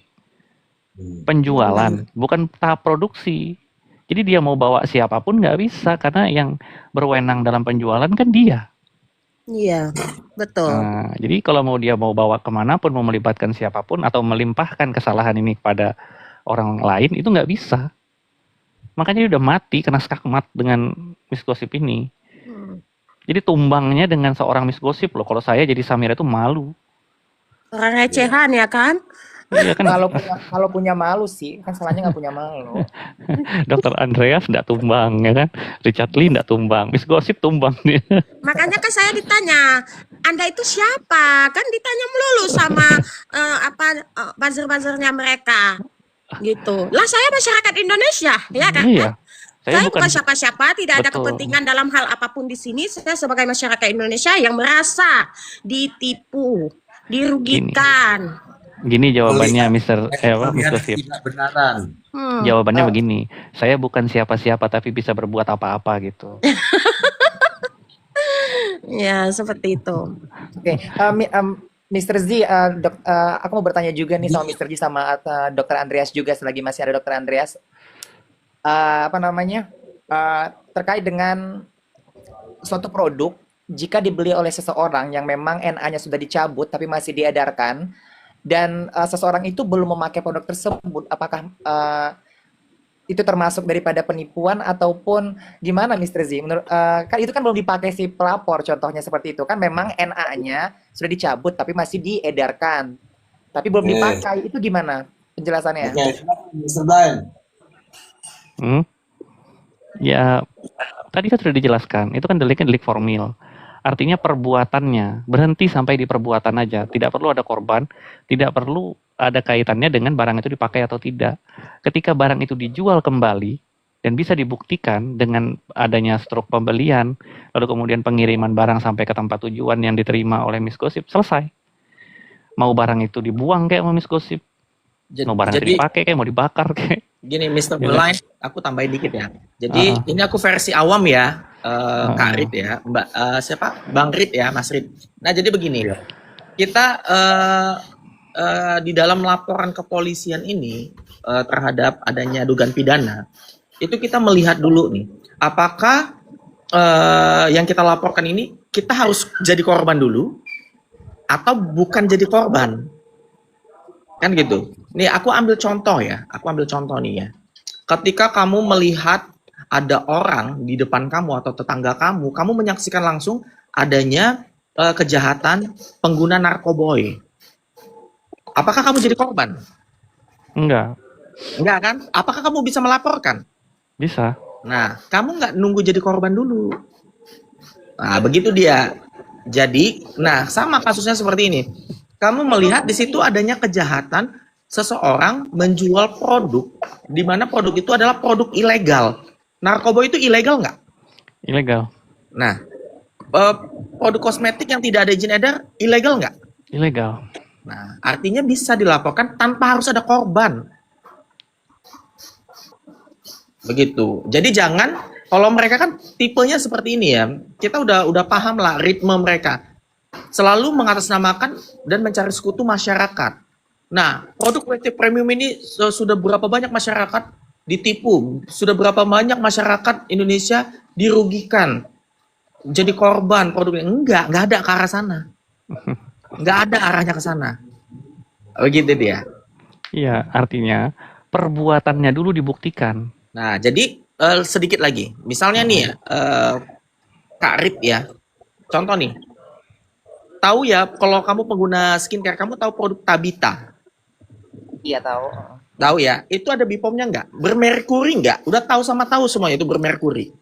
penjualan, bukan tahap produksi. Jadi dia mau bawa siapapun nggak bisa, karena yang berwenang dalam penjualan kan dia. Iya, betul. Nah, jadi kalau dia mau bawa kemanapun, mau melibatkan siapapun, atau melimpahkan kesalahan ini kepada orang lain, itu nggak bisa. Makanya dia udah mati, kena skakmat dengan Miss Gosip ini. Jadi tumbangnya dengan seorang Miss Gosip loh. Kalau saya jadi Samira itu malu. Orang recehan ya kan? Iya kan, Kalau punya malu sih, kan salahnya nggak punya malu. Dr. Andreas nggak tumbang ya kan, Richard Lee nggak tumbang, Miss Gosip tumbang dia. Makanya kan saya ditanya, Anda itu siapa? Kan ditanya melulu sama buzzer-buzzernya mereka. Gitu. Lah saya masyarakat Indonesia, ya kan? Iya. Saya bukan siapa-siapa, tidak ada Betul. kepentingan dalam hal apapun di sini. Saya sebagai masyarakat Indonesia yang merasa ditipu, dirugikan. Gini jawabannya Miss Gosip. Tidak benaran. Jawabannya begini, saya bukan siapa-siapa tapi bisa berbuat apa-apa gitu. Ya, seperti itu. Oke, Mr. Z, aku mau bertanya juga nih sama Mr. Z sama Dr. Andreas juga, selagi masih ada Dr. Andreas. Terkait dengan suatu produk, jika dibeli oleh seseorang yang memang NA-nya sudah dicabut tapi masih diedarkan, dan seseorang itu belum memakai produk tersebut, apakah itu termasuk daripada penipuan ataupun gimana, Mr. Z? Kan itu kan belum dipakai si pelapor, contohnya seperti itu. Kan memang NA-nya sudah dicabut tapi masih diedarkan. Tapi belum dipakai, itu gimana penjelasannya? Mr. Brian. Ya, tadi kan sudah dijelaskan, itu kan delik formil. Artinya perbuatannya, berhenti sampai di perbuatan aja. Tidak perlu ada korban, tidak perlu ada kaitannya dengan barang itu dipakai atau tidak. Ketika barang itu dijual kembali, dan bisa dibuktikan dengan adanya struk pembelian, lalu kemudian pengiriman barang sampai ke tempat tujuan yang diterima oleh Miss Gosip, selesai. Mau barang itu dibuang kayak mau Miss Gosip, mau barang itu dipakai kayak mau dibakar kayak. Gini, Mr. Blind, aku tambahin dikit ya. Jadi ini aku versi awam ya, Kak Rit ya, Mbak siapa? Bang Rit ya, Mas Rit. Nah, jadi begini, kita di dalam laporan kepolisian ini terhadap adanya dugaan pidana, itu kita melihat dulu nih, apakah yang kita laporkan ini kita harus jadi korban dulu atau bukan jadi korban. Kan gitu. Nih aku ambil contoh ya. Aku ambil contoh nih ya. Ketika kamu melihat ada orang di depan kamu atau tetangga kamu menyaksikan langsung adanya kejahatan pengguna narkoboy. Apakah kamu jadi korban? Enggak. Enggak kan? Apakah kamu bisa melaporkan? Bisa. Nah, kamu nggak nunggu jadi korban dulu. Nah, begitu dia. Jadi, nah sama kasusnya seperti ini. Kamu melihat di situ adanya kejahatan seseorang menjual produk, di mana produk itu adalah produk ilegal. Narkoba itu ilegal nggak? Ilegal. Nah, produk kosmetik yang tidak ada izin edar ilegal nggak? Ilegal. Nah, artinya bisa dilaporkan tanpa harus ada korban. Begitu. Jadi jangan, kalau mereka kan tipenya seperti ini ya, kita udah paham lah ritme mereka. Selalu mengatasnamakan dan mencari sekutu masyarakat. Nah, produk WT Premium ini sudah berapa banyak masyarakat ditipu, sudah berapa banyak masyarakat Indonesia dirugikan. jadi korban produknya. Enggak ada ke arah sana. Enggak ada arahnya ke sana. Begitu dia. Iya, artinya perbuatannya dulu dibuktikan. Nah, jadi sedikit lagi. Misalnya nih ya, Kak Rit ya. Contoh nih. Tahu ya, kalau kamu pengguna skincare, kamu tahu produk Tabita? Iya tahu. Tahu ya, itu ada Bipomnya nggak? Bermerkuri nggak? Udah tahu sama tahu semuanya itu bermerkuri.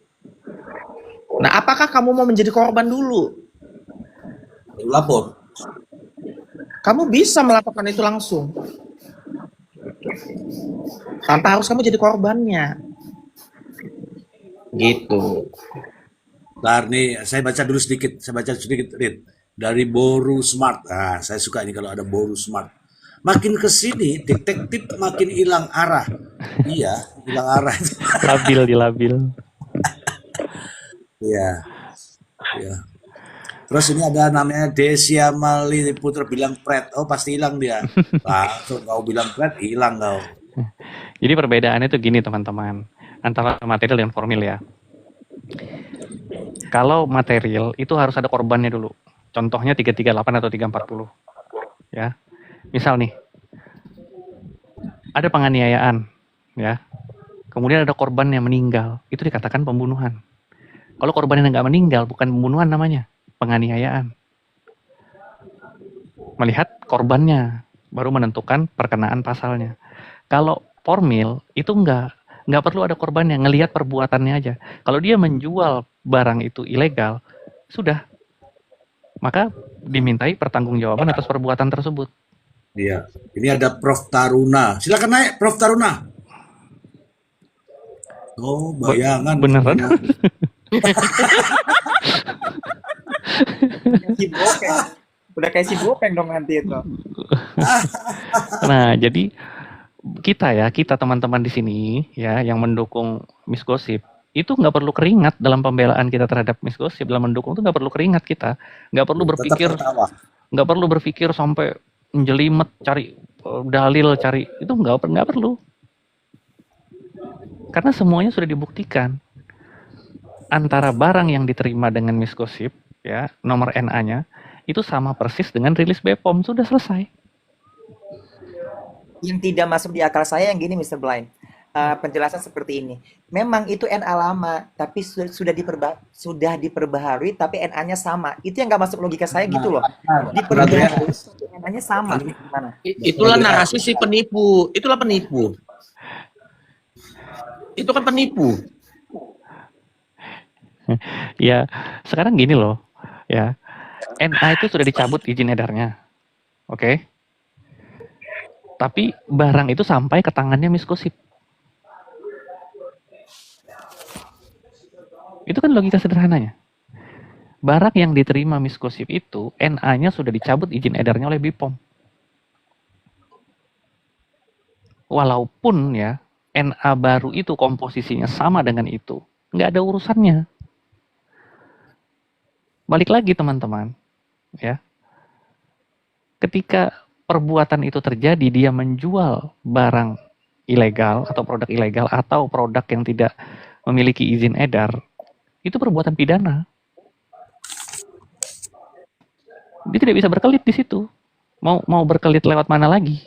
Nah, apakah kamu mau menjadi korban dulu? Lapor. Kamu bisa melaporkan itu langsung. Tanpa harus kamu jadi korbannya. Gitu. Ntar nih, saya baca sedikit, Rit. Dari Boru Smart. Ah, saya suka ini kalau ada Boru Smart. Makin ke sini, detektif makin hilang arah. Iya, hilang arah. Labil. Iya, iya. Terus ini ada namanya Desia Mali Putra bilang pret. Oh, pasti hilang dia. Langsung kau bilang pret, hilang kau. Jadi perbedaannya tuh gini teman-teman, antara material dan formil ya. Kalau material itu harus ada korbannya dulu. Contohnya 338 atau 340. Ya. Misal nih, ada penganiayaan, ya. Kemudian ada korban yang meninggal, itu dikatakan pembunuhan. Kalau korban yang nggak meninggal, bukan pembunuhan namanya, penganiayaan. Melihat korbannya, baru menentukan perkenaan pasalnya. Kalau formil, itu nggak perlu ada korbannya, ngelihat perbuatannya aja. Kalau dia menjual barang itu ilegal, sudah, maka dimintai pertanggungjawaban atas perbuatan tersebut. Iya, ini ada Prof Taruna. Silakan naik, Prof Taruna. Oh, bayangan. Beneran? Si Bopeng. Udah kayak si Bopeng dong nanti itu. Nah, jadi kita teman-teman di sini ya yang mendukung Miss Gossip itu nggak perlu keringat dalam pembelaan kita terhadap Miss Gossip, dalam mendukung itu nggak perlu keringat kita, nggak perlu berpikir sampai menjelimet cari dalil, cari itu nggak perlu, karena semuanya sudah dibuktikan. Antara barang yang diterima dengan Miss Gossip ya, nomor NA-nya itu sama persis dengan rilis BPOM, sudah selesai. Yang tidak masuk di akal saya yang gini, Mr. Blind. Penjelasan seperti ini. Memang itu NA lama, tapi sudah diperbaharui, tapi NA-nya sama. Itu yang nggak masuk logika saya gitu loh. Diperbaharui, NA-nya sama. Gimana? Itulah narasi si penipu. Itulah penipu. Itu kan penipu. Ya, sekarang gini loh. Ya. NA itu sudah dicabut izin edarnya. Oke. Tapi barang itu sampai ke tangannya Miss Gossip. Itu kan logika sederhananya. Barang yang diterima Miss Gossip itu, NA-nya sudah dicabut izin edarnya oleh BPOM. Walaupun ya, NA baru itu komposisinya sama dengan itu, nggak ada urusannya. Balik lagi teman-teman, ya. Ketika perbuatan itu terjadi, dia menjual barang ilegal atau produk ilegal atau produk yang tidak memiliki izin edar, itu perbuatan pidana. Dia tidak bisa berkelit di situ. Mau berkelit lewat mana lagi?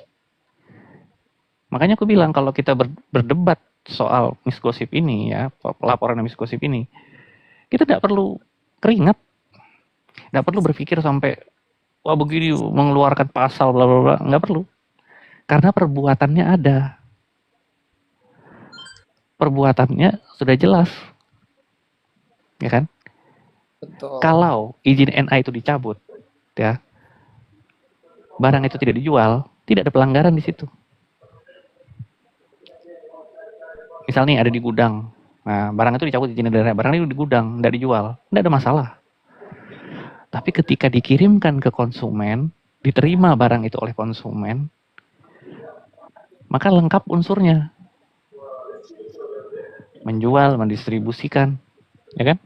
Makanya aku bilang kalau kita berdebat soal Miss Gossip ini ya, pelaporan Miss Gossip ini, kita tidak perlu keringat, tidak perlu berpikir sampai wah begini mengeluarkan pasal bla bla bla, nggak perlu. Karena perbuatannya ada. Perbuatannya sudah jelas. Ya kan? Betul. Kalau izin NA itu dicabut, ya, barang itu tidak dijual, tidak ada pelanggaran di situ. Misalnya ada di gudang, nah barang itu dicabut izin edarnya, barang itu di gudang, tidak dijual, tidak ada masalah. Tapi ketika dikirimkan ke konsumen, diterima barang itu oleh konsumen, maka lengkap unsurnya. Menjual, mendistribusikan, ya kan?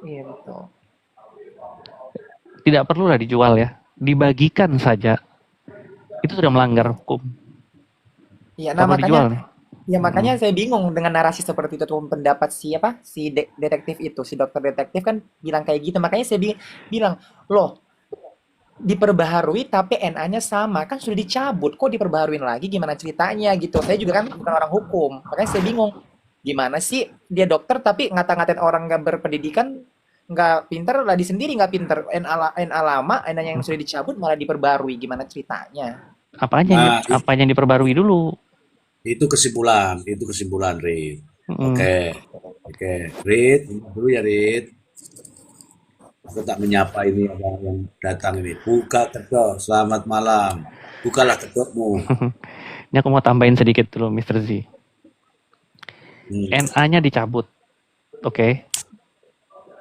Iya betul. Tidak perlulah dijual ya, dibagikan saja. Itu sudah melanggar hukum. Iya, nah Kalau dijual nih. Ya makanya Mm-mm. saya bingung dengan narasi seperti itu tuh pendapat siapa si detektif itu si dokter detektif kan bilang kayak gitu makanya saya bilang loh diperbaharui tapi NA-nya sama kan sudah dicabut kok diperbaharuin lagi gimana ceritanya gitu saya juga kan bukan orang hukum makanya saya bingung gimana sih dia dokter tapi ngata-ngatain orang nggak berpendidikan nggak pinter lah di sendiri nggak pinter NA lama NA yang sudah dicabut malah diperbarui gimana ceritanya. Nah, Apa yang diperbarui dulu? itu kesimpulan, Rit. Mm-mm. Oke, Rit, dulu ya, Rit. Aku tak menyapa ini ada yang datang ini. Buka kedok, selamat malam. Bukalah kedokmu. Ini aku mau tambahin sedikit dulu, Mr. Z. Hmm. NA-nya dicabut, oke,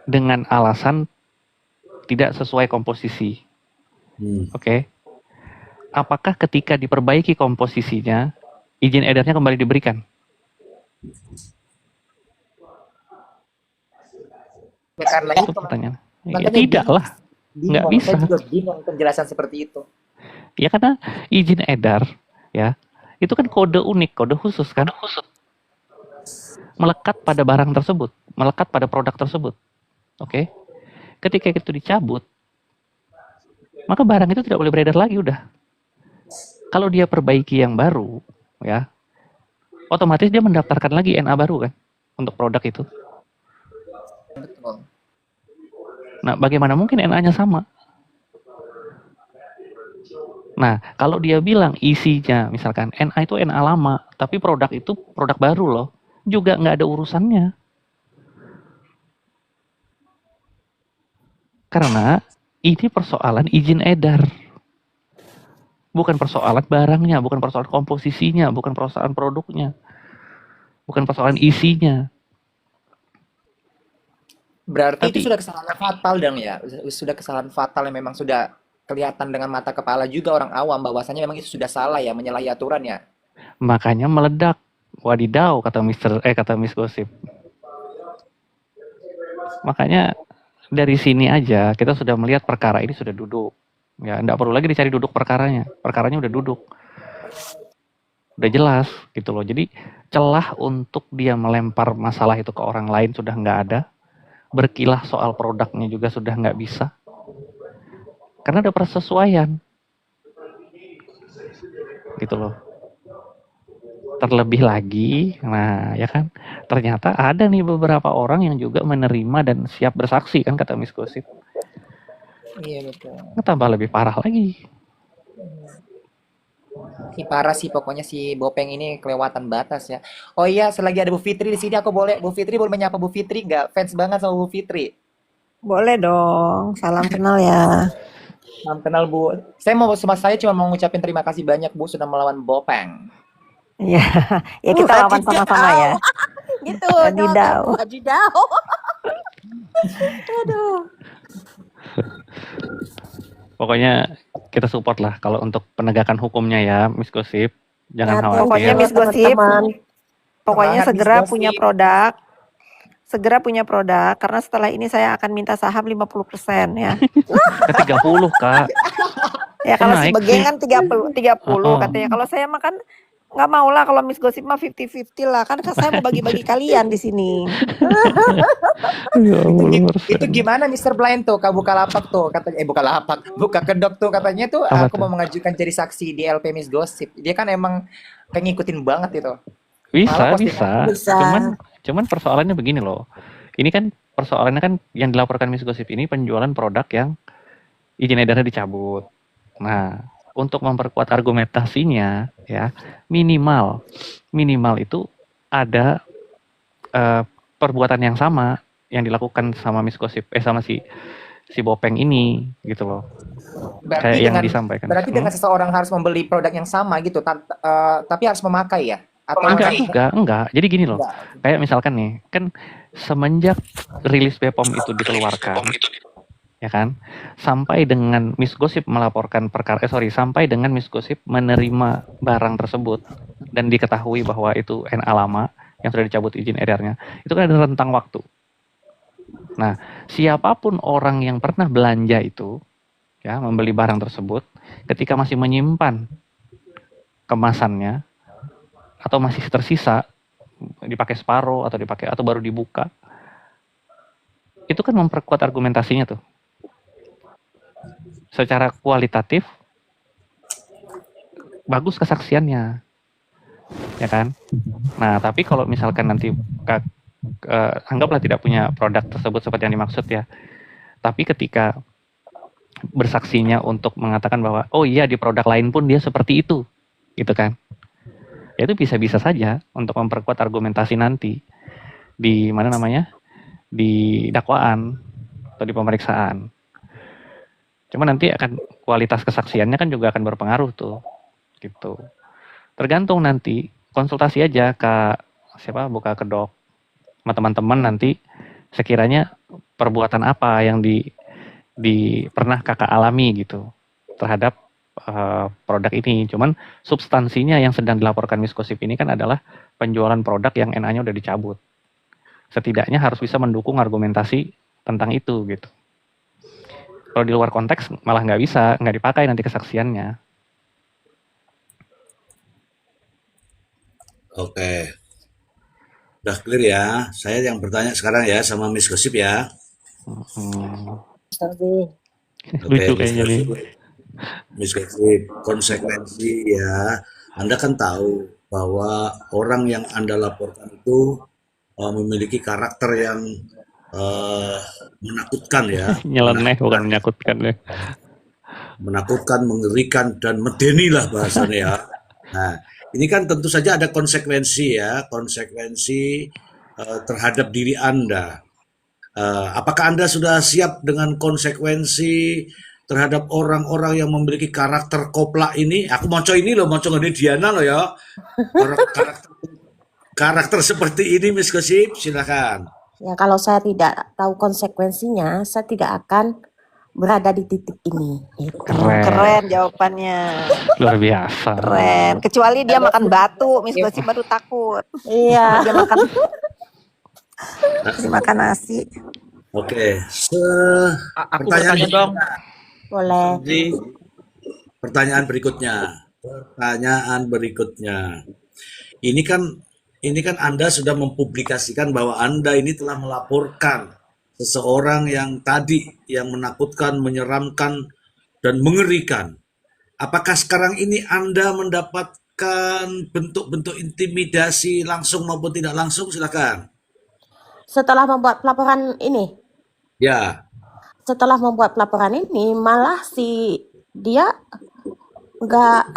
dengan alasan tidak sesuai komposisi, oke. Apakah ketika diperbaiki komposisinya, izin edarnya kembali diberikan? Ya, karena Itu itu pertanyaan. Ya, makanya tidak lah, nggak bingung. bisa. Saya juga bingung penjelasan seperti itu. Ya karena izin edar, ya, itu kan kode unik, kode khusus kan, melekat pada barang tersebut, melekat pada produk tersebut, oke. Ketika itu dicabut, maka barang itu tidak boleh beredar lagi udah. Kalau dia perbaiki yang baru, ya, otomatis dia mendaftarkan lagi NA baru kan untuk produk itu. Betul. Nah, bagaimana mungkin NA-nya sama? Nah, kalau dia bilang isinya, misalkan NA itu NA lama, tapi produk itu produk baru loh, juga nggak ada urusannya. Karena ini persoalan izin edar. Bukan persoalan barangnya, bukan persoalan komposisinya, bukan persoalan produknya, bukan persoalan isinya. Berarti itu Tapi sudah kesalahan fatal dong ya. Sudah kesalahan fatal yang memang sudah kelihatan dengan mata kepala juga orang awam bahwasanya memang itu sudah salah ya, menyalahi aturan ya. makanya meledak. Wadidaw, kata Miss Gosip. Makanya dari sini aja kita sudah melihat perkara ini sudah duduk. Ya, enggak perlu lagi dicari duduk perkaranya. Perkaranya udah duduk. Udah jelas gitu loh. Jadi celah untuk dia melempar masalah itu ke orang lain sudah nggak ada. Berkilah soal produknya juga sudah nggak bisa. Karena ada persesuaian. Gitu loh. Terlebih lagi, nah ya kan, ternyata ada nih beberapa orang yang juga menerima dan siap bersaksi kan kata Miss Gosip. Iya betul. Tambah lebih parah lagi. Si parah sih pokoknya si Bopeng ini kelewatan batas ya. Oh iya, selagi ada Bu Fitri di sini aku boleh Bu Fitri boleh menyapa Bu Fitri nggak? Fans banget sama Bu Fitri. Boleh dong. Salam kenal ya. Salam kenal Bu. Saya cuma mau ngucapin terima kasih banyak Bu sudah melawan Bopeng. Iya, ya kita lawan sama-sama ya. Gitu. Wadidaw. Wadidaw. Aduh. Pokoknya kita support lah kalau untuk penegakan hukumnya ya, Miss Gosip. Jangan Ya, khawatir. Pokoknya Miss Gosip, teman-teman. pokoknya Semangat, segera Miss Gosip. punya produk. Segera punya produk karena setelah ini saya akan minta saham 50% ya. Ke 30 Kak. Ya kalau si Naik Begeng sih. kan 30 Oh. katanya. Kalau saya makan nggak mau lah kalau Miss Gosip mah 50-50 lah. Kan saya mau bagi-bagi kalian di sini. Ya Allah, Itu gimana Mr. Blind tuh, Kak Bukalapak tuh katanya Bukalapak, buka kedok tuh katanya tuh Apa aku tuh? mau mengajukan jadi saksi di LP Miss Gosip. Dia kan emang kayak ngikutin banget itu. Bisa, Malah bisa. Bisa. Cuman persoalannya begini loh. Ini kan persoalannya kan yang dilaporkan Miss Gosip ini penjualan produk yang izin edarnya dicabut. Nah, untuk memperkuat argumentasinya ya, minimal itu ada perbuatan yang sama yang dilakukan sama Miss Gosip sama si Bopeng ini gitu loh. Kayak yang disampaikan. Berarti dengan seseorang harus membeli produk yang sama gitu, tapi harus memakai ya? Atau Enggak. Jadi gini loh. Enggak. Kayak misalkan nih, kan semenjak rilis BPOM itu dikeluarkan, ya kan, sampai dengan Miss Gosip melaporkan sampai dengan Miss Gosip menerima barang tersebut dan diketahui bahwa itu NA lama yang sudah dicabut izin edarnya, itu kan ada rentang waktu. Nah, siapapun orang yang pernah belanja itu, ya, membeli barang tersebut, ketika masih menyimpan kemasannya, atau masih tersisa, dipakai separuh atau baru dibuka, itu kan memperkuat argumentasinya tuh. Secara kualitatif bagus kesaksiannya, ya kan? Nah, tapi kalau misalkan nanti anggaplah tidak punya produk tersebut seperti yang dimaksud ya, tapi ketika bersaksinya untuk mengatakan bahwa oh iya di produk lain pun dia seperti itu, gitu kan? Ya itu bisa-bisa saja untuk memperkuat argumentasi nanti di mana namanya, di dakwaan atau di pemeriksaan. Cuma nanti akan kualitas kesaksiannya kan juga akan berpengaruh tuh, gitu. Tergantung nanti, konsultasi aja ke buka kedok sama teman-teman nanti sekiranya perbuatan apa yang pernah kakak alami gitu terhadap produk ini. Cuman substansinya yang sedang dilaporkan Miss Gosip ini kan adalah penjualan produk yang NA-nya udah dicabut. Setidaknya harus bisa mendukung argumentasi tentang itu gitu. Kalau di luar konteks malah nggak dipakai nanti kesaksiannya. Oke, udah clear ya. Saya yang bertanya sekarang ya sama Miss Gosip ya. Oke, Lucu kayaknya nih. Miss Gosip, konsekuensi ya. Anda kan tahu bahwa orang yang Anda laporkan itu memiliki karakter yang menakutkan ya. Nyeleneh bukan menyakutkan ya. Menakutkan, mengerikan, dan medeni lah bahasanya ya. Nah, ini kan tentu saja ada konsekuensi ya, konsekuensi terhadap diri Anda. Apakah Anda sudah siap dengan konsekuensi terhadap orang-orang yang memiliki karakter koplak ini? Aku moco ini loh, moco ini Diana loh ya. Karakter seperti ini, Miss Gosip, silakan. Ya, kalau saya tidak tahu konsekuensinya, saya tidak akan berada di titik ini. Gitu. Keren jawabannya. Luar biasa. Keren. Kecuali dia makan batu, Miss Gosip baru takut. Iya. Dia makan nasi. Oke, Aku bertanya dong. Boleh. Jadi, pertanyaan berikutnya. Ini kan Anda sudah mempublikasikan bahwa Anda ini telah melaporkan seseorang yang menakutkan, menyeramkan, dan mengerikan. Apakah sekarang ini Anda mendapatkan bentuk-bentuk intimidasi langsung maupun tidak langsung? Silakan. Setelah membuat pelaporan ini, Ya, malah si dia nggak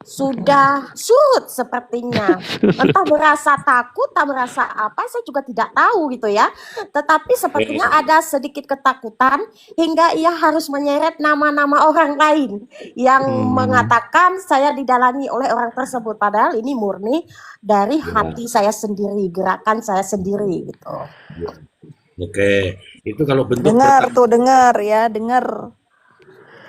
sudah surut sepertinya. Entah merasa takut, entah merasa apa, saya juga tidak tahu gitu ya. Tetapi sepertinya ada sedikit ketakutan hingga ia harus menyeret nama-nama orang lain yang mengatakan saya didalangi oleh orang tersebut. Padahal ini murni dari hati saya sendiri, gerakan saya sendiri gitu. oke. Itu kalau bentuk Dengar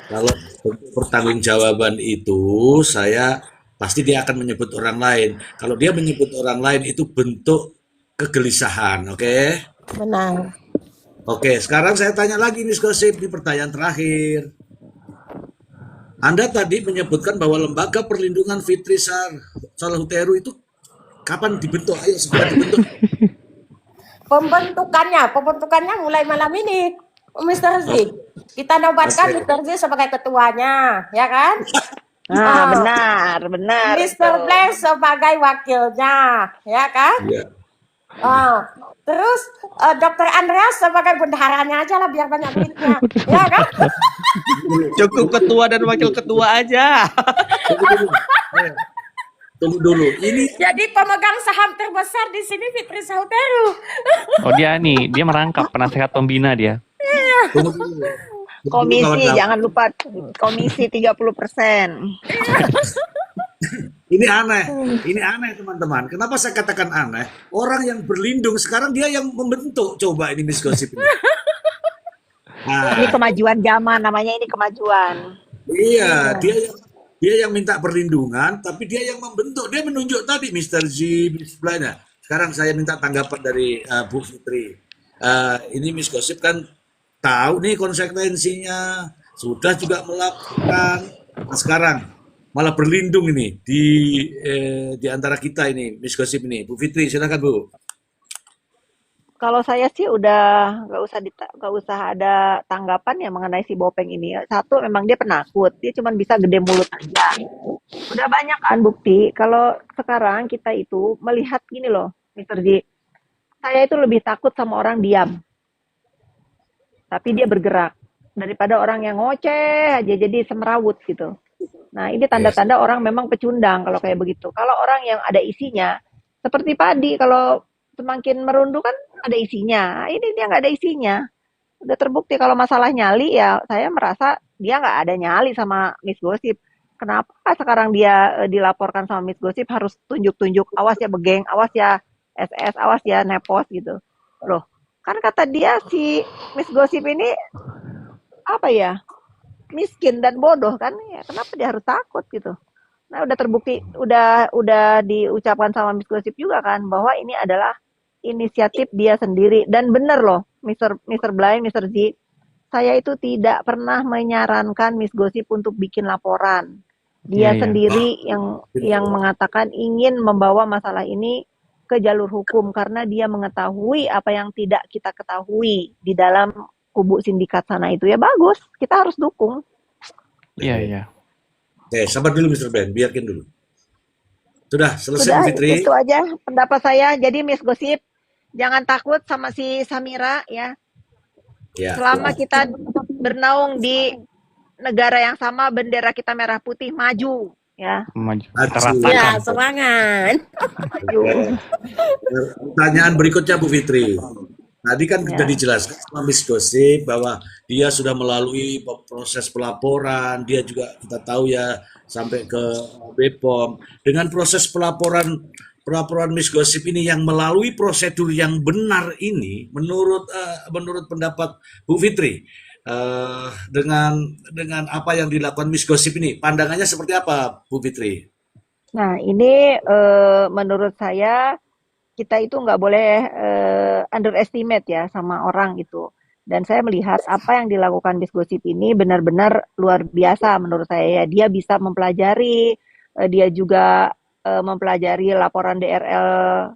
Kalau bentuk pertanggungjawaban itu, saya pasti dia akan menyebut orang lain. Kalau dia menyebut orang lain itu bentuk kegelisahan, oke? Benar. Oke, sekarang saya tanya lagi Miss Gosip di pertanyaan terakhir. Anda tadi menyebutkan bahwa Lembaga Perlindungan Fitri Salahuteru itu kapan dibentuk? Ayo segera dibentuk. Pembentukannya mulai malam ini, Mr. Z. Kita nobatkan Mr. Z sebagai ketuanya, ya kan? benar. Mr. Blank sebagai wakilnya, ya kan? Iya. Terus Dr. Andreas sebagai bendaharanya aja lah biar banyak duitnya, ya kan? Cukup ketua dan wakil ketua aja. Tunggu dulu. Ini Jadi pemegang saham terbesar di sini Fitri Salahuteru. Oh dia merangkap penasehat pembina dia. tunggu dulu. Komisi, jangan lupa komisi 30%. Ini aneh teman-teman. Kenapa saya katakan aneh? Orang yang berlindung sekarang dia yang membentuk. Coba ini Miss Gosip ini. Ini kemajuan zaman, namanya ini kemajuan. Iya, dia yang minta perlindungan, tapi dia yang membentuk. Dia menunjuk tadi Mr. Z, Miss Blana. Sekarang saya minta tanggapan dari Bu Fitri. Ini Miss Gosip kan tahu nih konsekuensinya, sudah juga melakukan. Nah, sekarang malah berlindung ini di antara kita ini, Miss Gosip ini. Bu Fitri, silakan Bu. Kalau saya sih udah nggak usah ada tanggapan ya mengenai si Bopeng ini. Satu, memang dia penakut, dia cuma bisa gede mulut aja. Udah banyak kan bukti. Kalau sekarang kita itu melihat gini loh, Mr. Ji, saya itu lebih takut sama orang diam, tapi dia bergerak daripada orang yang ngoceh aja jadi semrawut gitu. Nah, ini Yes. tanda-tanda orang memang pecundang kalau kayak begitu. Kalau orang yang ada isinya, seperti padi, kalau semakin merunduk kan ada isinya. Ini dia nggak ada isinya. Udah terbukti kalau masalah nyali ya, saya merasa dia nggak ada nyali sama Miss Gosip. Kenapa sekarang dia dilaporkan sama Miss Gosip harus tunjuk-tunjuk, awas ya begeng, awas ya SS, awas ya nepos gitu. Loh, kan kata dia si Miss Gosip ini apa ya, miskin dan bodoh kan ya, kenapa dia harus takut gitu. Nah, udah terbukti, udah diucapkan sama Miss Gosip juga kan bahwa ini adalah inisiatif dia sendiri. Dan bener loh, Mr. Blay, Mr. Z, saya itu tidak pernah menyarankan Miss Gosip untuk bikin laporan. Dia Iya, iya. sendiri yang mengatakan ingin membawa masalah ini ke jalur hukum karena dia mengetahui apa yang tidak kita ketahui di dalam kubu sindikat sana itu. Ya bagus, kita harus dukung. Iya, iya. Oke, sabar dulu Mr. Ben, biarkan dulu. Sudah selesai Sudah, Bu Fitri. itu aja pendapat saya. Jadi Miss Gosip, jangan takut sama si Samira ya. Ya. Selama kita bernaung di negara yang sama, bendera kita merah putih, maju ya. Maju. Maju. Kita rasakan. Ya, semangat. Maju. Pertanyaan berikutnya Bu Fitri. Tadi kan Ya. sudah dijelaskan sama Miss Gosip bahwa dia sudah melalui proses pelaporan, dia juga kita tahu ya sampai ke BPOM. Dengan proses pelaporan Miss Gosip ini yang melalui prosedur yang benar ini, menurut pendapat Bu Fitri, dengan apa yang dilakukan Miss Gosip ini, pandangannya seperti apa Bu Fitri? Nah, ini menurut saya kita itu nggak boleh underestimate ya sama orang gitu. Dan saya melihat apa yang dilakukan Miss Gosip ini benar-benar luar biasa menurut saya ya. Dia bisa mempelajari, dia juga mempelajari laporan DRL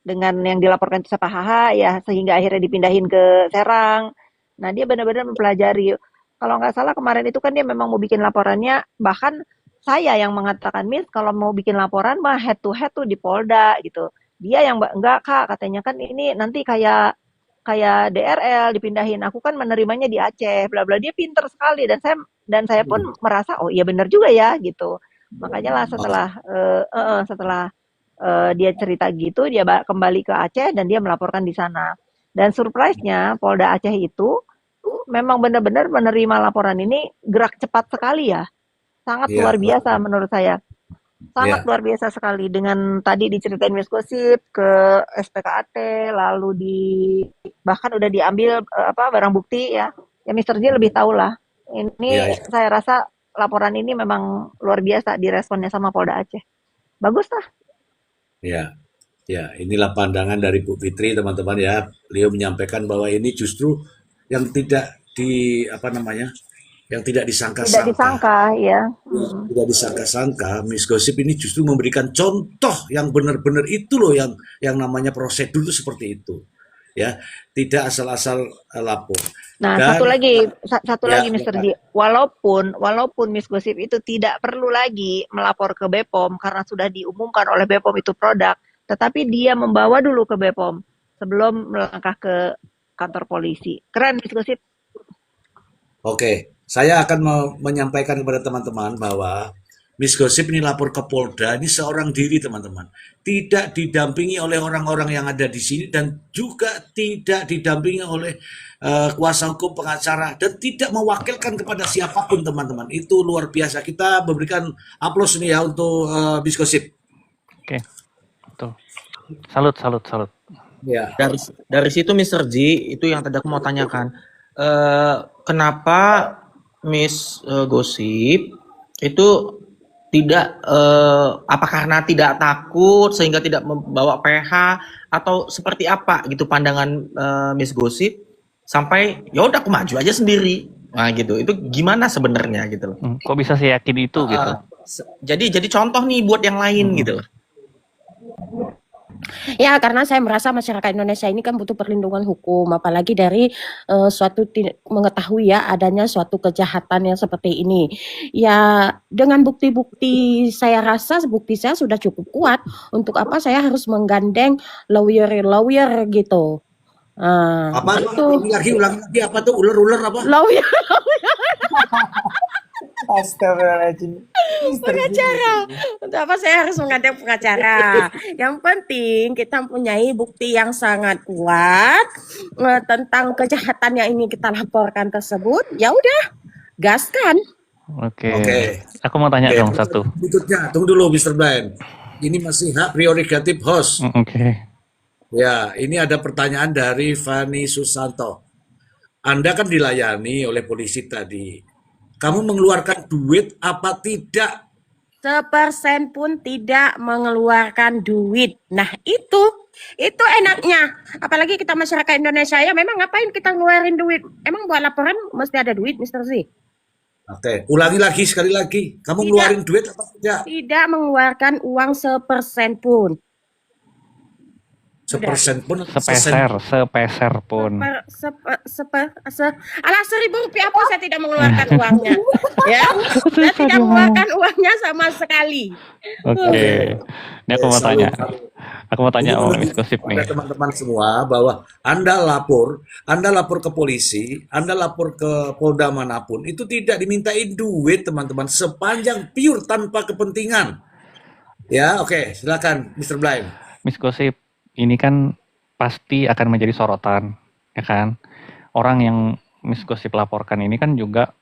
dengan yang dilaporkan ke Sapahaha ya, sehingga akhirnya dipindahin ke Serang. Nah, dia benar-benar mempelajari. Kalau nggak salah kemarin itu kan dia memang mau bikin laporannya, bahkan saya yang mengatakan, Miss, kalau mau bikin laporan mah head to head tuh di Polda gitu. Dia yang enggak Kak, katanya kan ini nanti kayak DRL dipindahin. Aku kan menerimanya di Aceh, bla bla. Dia pinter sekali dan saya pun merasa oh iya benar juga ya gitu. Makanya lah setelah dia cerita gitu, dia kembali ke Aceh dan dia melaporkan di sana. Dan surprise-nya Polda Aceh itu memang benar-benar menerima laporan ini gerak cepat sekali ya. Sangat Iya. luar biasa menurut saya. Sangat Iya. luar biasa sekali dengan tadi diceritain Miss Gosip ke SPKAT, lalu bahkan udah diambil barang bukti ya. Ya Mr. J lebih tahu lah. Ini Iya, iya. saya rasa laporan ini memang luar biasa diresponnya sama Polda Aceh. Bagus lah. Ya, ya, inilah pandangan dari Bu Fitri, teman-teman ya. Beliau menyampaikan bahwa ini justru yang tidak yang tidak Tidak disangka-sangka. disangka ya. Tidak disangka-sangka, Miss Gosip ini justru memberikan contoh yang benar-benar itu loh yang namanya prosedur itu seperti itu. Ya, tidak asal-asal lapor. Nah, Dan satu ya, lagi Mr. Ji, walaupun Miss Gosip itu tidak perlu lagi melapor ke BPOM karena sudah diumumkan oleh BPOM itu produk, tetapi dia membawa dulu ke BPOM sebelum melangkah ke kantor polisi. Keren Miss Gosip. Oke, saya akan menyampaikan kepada teman-teman bahwa Miss Gosip ini lapor ke Polda, ini seorang diri teman-teman. Tidak didampingi oleh orang-orang yang ada di sini dan juga tidak didampingi oleh kuasa hukum pengacara dan tidak mewakilkan kepada siapapun teman-teman. Itu luar biasa. Kita memberikan aplaus nih ya untuk Miss Gosip. Oke. Betul. Salut. Ya. Dari situ Mr. G, itu yang tadi aku mau tanyakan. Kenapa Miss Gosip itu tidak apa karena tidak takut sehingga tidak membawa PH atau seperti apa gitu pandangan Miss Gosip sampai ya udah aku maju aja sendiri. Nah gitu. Itu gimana sebenarnya gitu loh. Kok bisa saya yakin itu gitu? Jadi contoh nih buat yang lain gitu loh. Ya, karena saya merasa masyarakat Indonesia ini kan butuh perlindungan hukum, apalagi dari mengetahui ya adanya suatu kejahatan yang seperti ini. Ya, dengan bukti-bukti saya rasa bukti saya sudah cukup kuat. Untuk apa saya harus menggandeng lawyer gitu. Apa Itu ulang lagi apa tuh ular apa? lawyer Astagfirullahaladzim. pengacara. Untuk apa saya harus menggandeng pengacara? Yang penting kita mempunyai bukti yang sangat kuat tentang kejahatan yang ingin kita laporkan tersebut. Ya udah, gaskan. Oke. Oke. Aku mau tanya Oke, dong satu. berikutnya, tunggu dulu Mr. Brian. Ini masih hak prerogatif host. Oke. Ya, ini ada pertanyaan dari Fani Susanto. Anda kan dilayani oleh polisi tadi. Kamu mengeluarkan duit apa tidak? Sepersen pun tidak mengeluarkan duit. Nah itu enaknya. Apalagi kita masyarakat Indonesia ya memang ngapain kita ngeluarin duit? Emang buat laporan mesti ada duit, Mr. Z? Oke, ulangi lagi sekali lagi. Kamu ngeluarin duit apa tidak? Tidak mengeluarkan uang sepersen pun. Sepersen pun, Sepeser pun. Alah 1.000 rupiah pun saya tidak mengeluarkan uangnya. Ya, saya tidak mengeluarkan uangnya sama sekali. Oke. Ini aku mau tanya. Aku mau tanya sama Miss Gosip nih. Pada teman-teman semua bahwa Anda lapor ke polisi, Anda lapor ke Polda manapun, itu tidak dimintain duit teman-teman, sepanjang pure tanpa kepentingan. Ya, oke, silakan Mr. Blind. Miss Gosip, ini kan pasti akan menjadi sorotan, ya kan? Orang yang Miss Gosip laporkan ini kan juga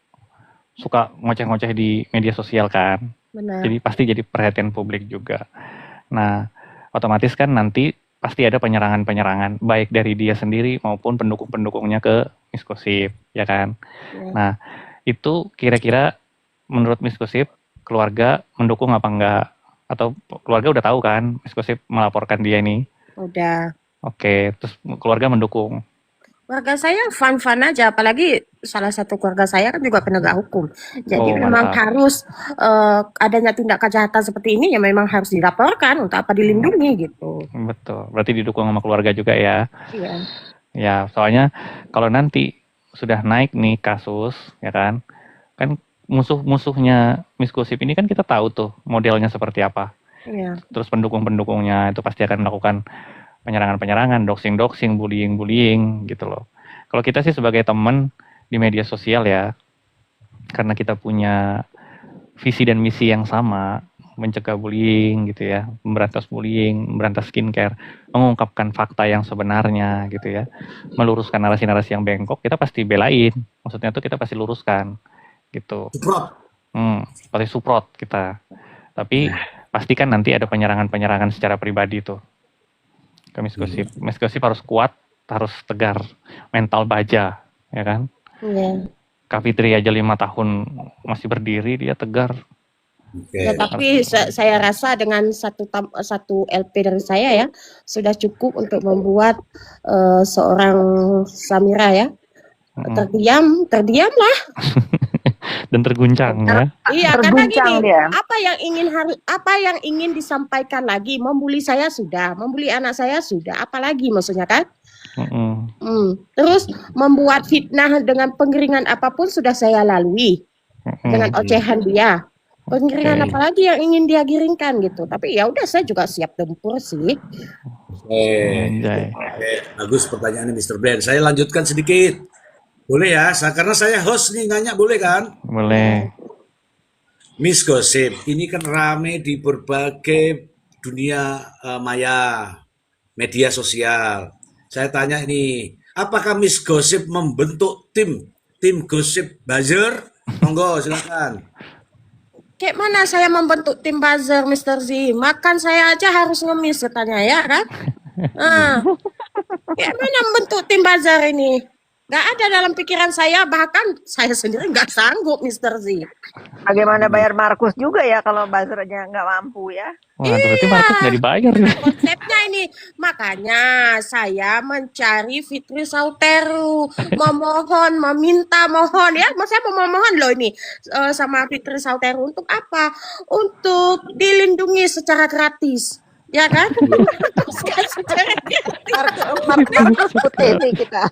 suka ngoceh-ngoceh di media sosial kan? Benar. Jadi pasti jadi perhatian publik juga. Nah, otomatis kan nanti pasti ada penyerangan-penyerangan, baik dari dia sendiri maupun pendukung-pendukungnya ke Miss Gosip, ya kan? Ya. Nah, itu kira-kira menurut Miss Gosip, keluarga mendukung apa enggak? Atau keluarga udah tahu kan Miss Gosip melaporkan dia ini? Udah. Oke, terus keluarga mendukung. Keluarga saya fun-fun aja, apalagi salah satu keluarga saya kan juga penegak hukum. Jadi Oh, memang mantap. harus adanya tindak kejahatan seperti ini ya memang harus dilaporkan untuk apa dilindungi gitu. Betul. Berarti didukung sama keluarga juga ya. Iya. Ya, soalnya kalau nanti sudah naik nih kasus, ya kan? Kan musuh-musuhnya Miss Gosip ini kan kita tahu tuh modelnya seperti apa. Iya. Terus pendukung-pendukungnya itu pasti akan melakukan penyerangan-penyerangan, doxing-doxing, bullying-bullying gitu loh. Kalau kita sih sebagai teman di media sosial ya, karena kita punya visi dan misi yang sama, mencegah bullying gitu ya, memberantas bullying, memberantas skincare, mengungkapkan fakta yang sebenarnya gitu ya, meluruskan narasi-narasi yang bengkok, kita pasti belain. Maksudnya tuh kita pasti luruskan gitu. Pasti support kita. Tapi pastikan nanti ada penyerangan-penyerangan secara pribadi tuh ke Miss Gosip. Miss Gosip harus kuat, harus tegar, mental baja, ya kan? Iya. Kak Fitri aja 5 tahun masih berdiri, dia tegar. Ya, tapi saya rasa dengan satu LP dari saya ya sudah cukup untuk membuat seorang Samira ya terdiam lah. Dan terguncang ya. Iya, karena gini, apa yang ingin disampaikan lagi? Membuli saya sudah, membuli anak saya sudah, apalagi maksudnya kan? Terus membuat fitnah dengan penggiringan apapun sudah saya lalui dengan ocehan dia. Penggiringan apalagi yang ingin dia giringkan gitu. Tapi ya udah saya juga siap tempur sih. Bagus pertanyaannya Mr. Brand. Saya lanjutkan sedikit. Boleh ya, karena saya host nih, nanya boleh kan? Boleh. Miss Gosip, ini kan rame di berbagai dunia maya, media sosial. Saya tanya ini, apakah Miss Gosip membentuk tim Gosip Buzzer? Monggo, silakan. Kayak mana saya membentuk tim buzzer, Mr. Z? Makan saya aja harus ngemis katanya ya kan? Kayak mana membentuk tim buzzer ini? Nggak ada dalam pikiran saya, bahkan saya sendiri nggak sanggup, Mr. Z. Bagaimana bayar Markus juga ya kalau buzzernya nggak mampu ya? Wah, berarti Markus nggak dibayar. Konsepnya ini, makanya saya mencari Fitri Sauteru, mohon ya, saya mau memohon loh ini sama Fitri Sauteru untuk apa? Untuk dilindungi secara gratis, ya kan? Markus putih sih kita.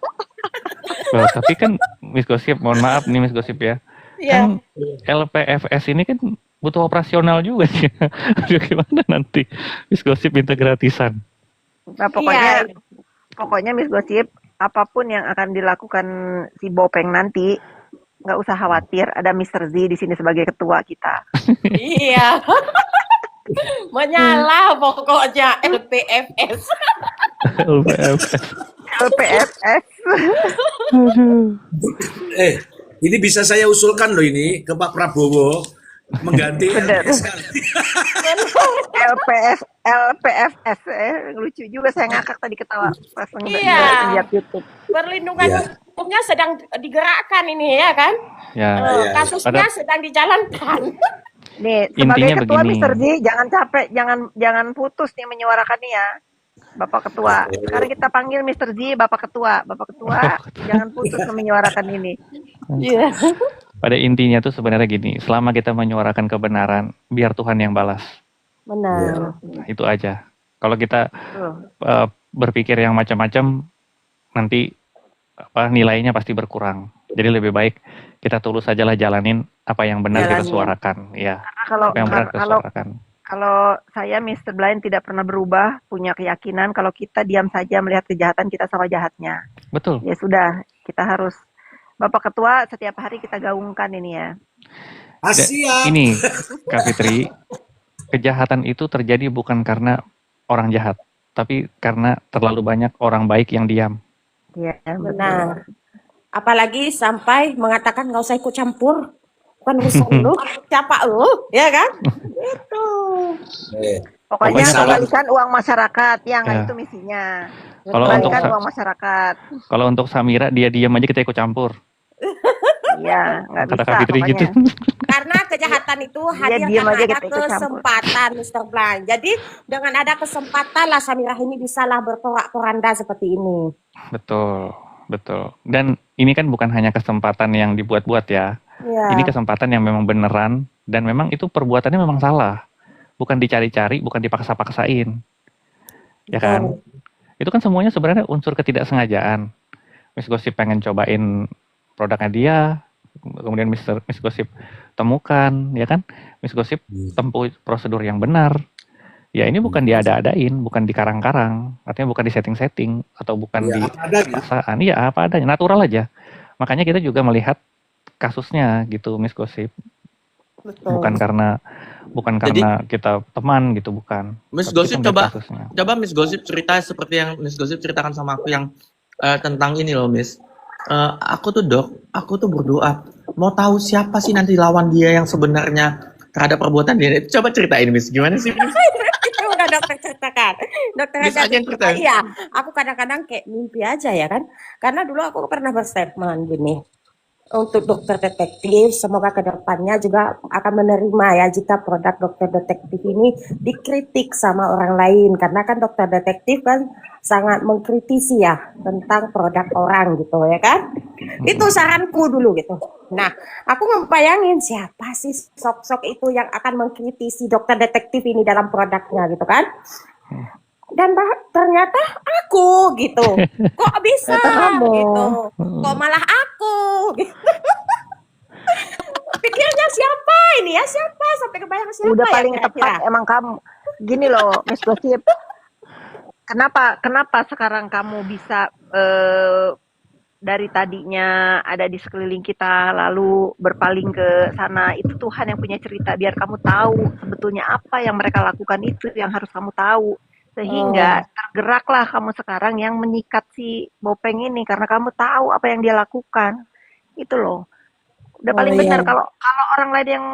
Loh, tapi kan Miss Gosip, mohon maaf nih Miss Gosip ya. Ya. Kan LPFS ini kan butuh operasional juga sih. Aduh, gimana nanti Miss Gosip minta gratisan? Nah, pokoknya Miss Gosip, apapun yang akan dilakukan si Bopeng nanti, nggak usah khawatir, ada Mr. Z di sini sebagai ketua kita. Iya. Menyala pokoknya LPFS. LPFS. Ini bisa saya usulkan loh ini ke Pak Prabowo mengganti LPS kali. LPFS, lucu juga, saya ngakak tadi ketawa pas lihat YouTube. Perlindungan Iya. hukumnya sedang digerakkan ini ya kan? Ya, Kasusnya sedang dijalankan. Nih, sebagai Intinya ketua begini. Mr. Z, jangan capek, jangan putus nih menyuarakannya ya. Bapak Ketua. Sekarang kita panggil Mr. Z, Bapak Ketua. Bapak Ketua, jangan putus menyuarakan ini. Iya. Pada intinya tuh sebenarnya gini, selama kita menyuarakan kebenaran, biar Tuhan yang balas. Benar. Nah, itu aja. Kalau kita berpikir yang macam-macam, nanti nilainya pasti berkurang. Jadi lebih baik kita tulus sajalah jalanin apa yang benar kita suarakan, ya. Kalau Apa yang benar kita suarakan. kalau saya Mr. Blind tidak pernah berubah, punya keyakinan kalau kita diam saja melihat kejahatan, kita sama jahatnya. Betul. Ya sudah, kita harus, Bapak Ketua, setiap hari kita gaungkan ini ya. Siap. Ini, Kak Fitri, kejahatan itu terjadi bukan karena orang jahat, tapi karena terlalu banyak orang baik yang diam. Iya, Benar. Apalagi sampai mengatakan nggak usah ikut campur. Bukan urusan lu, siapa lu, ya kan? Itu. Pokoknya Pokoknya kalau- kembalikan uang masyarakat, yang Ya. itu misinya. Kalau untuk Kembalikan uang masyarakat. kalau untuk Samira dia diam aja kita ikut campur. Iya, nggak Kata bisa Kak Fitri pokoknya. gitu. Karena kejahatan itu hadir diam karena aja, ada kita ikut campur. kesempatan, Mr. Blind. Jadi dengan ada kesempatan lah Samirah ini bisalah berporak-poranda seperti ini. Betul, betul. Dan ini kan bukan hanya kesempatan yang dibuat-buat ya. Ya. Ini kesempatan yang memang beneran dan memang itu perbuatannya memang salah. Bukan dicari-cari, bukan dipaksa-paksain. Ya kan? Itu kan semuanya sebenarnya unsur ketidaksengajaan. Miss Gosip pengen cobain produknya dia, kemudian Miss Gosip temukan, ya kan? Miss Gosip tempuh prosedur yang benar. Ya ini bukan diada-adain, bukan dikarang-karang, artinya bukan di setting-setting atau bukan Ya, di apa adanya. paksaan. Iya, apa adanya, natural aja. Makanya kita juga melihat kasusnya gitu, Miss Gosip. Betul. Bukan karena kita teman gitu, bukan. Miss Tapi Gosip kita melihat coba kasusnya. Miss Gosip cerita seperti yang Miss Gosip ceritakan sama aku yang tentang ini loh Miss. Aku tuh berdoa mau tahu siapa sih nanti lawan dia yang sebenarnya terhadap perbuatan dia. Coba ceritain Miss, gimana sih Miss? Itu udah dokter ceritakan. Dokter Miss aja yang cerita. Iya, aku kadang-kadang kayak mimpi aja ya kan. Karena dulu aku pernah berstatement gini. Untuk dokter detektif, semoga kedepannya juga akan menerima ya jika produk dokter detektif ini dikritik sama orang lain. Karena kan dokter detektif kan sangat mengkritisi ya tentang produk orang gitu ya kan. Itu saranku dulu gitu. Nah, aku ngebayangin siapa sih sosok itu yang akan mengkritisi dokter detektif ini dalam produknya gitu kan. Dan ternyata aku gitu. Kok bisa gitu. Kok malah aku gitu. Pikirnya siapa ini ya, siapa sampai kebayang siapa Udah ya paling kira-kira? tepat emang kamu. Gini loh, Miss Gosip. Kenapa sekarang kamu bisa dari tadinya ada di sekeliling kita lalu berpaling ke sana, itu Tuhan yang punya cerita biar kamu tahu sebetulnya apa yang mereka lakukan, itu yang harus kamu tahu. Sehingga tergeraklah kamu sekarang yang menyikat si Bopeng ini karena kamu tahu apa yang dia lakukan. Itu loh. Udah paling benar. Kalau orang lain yang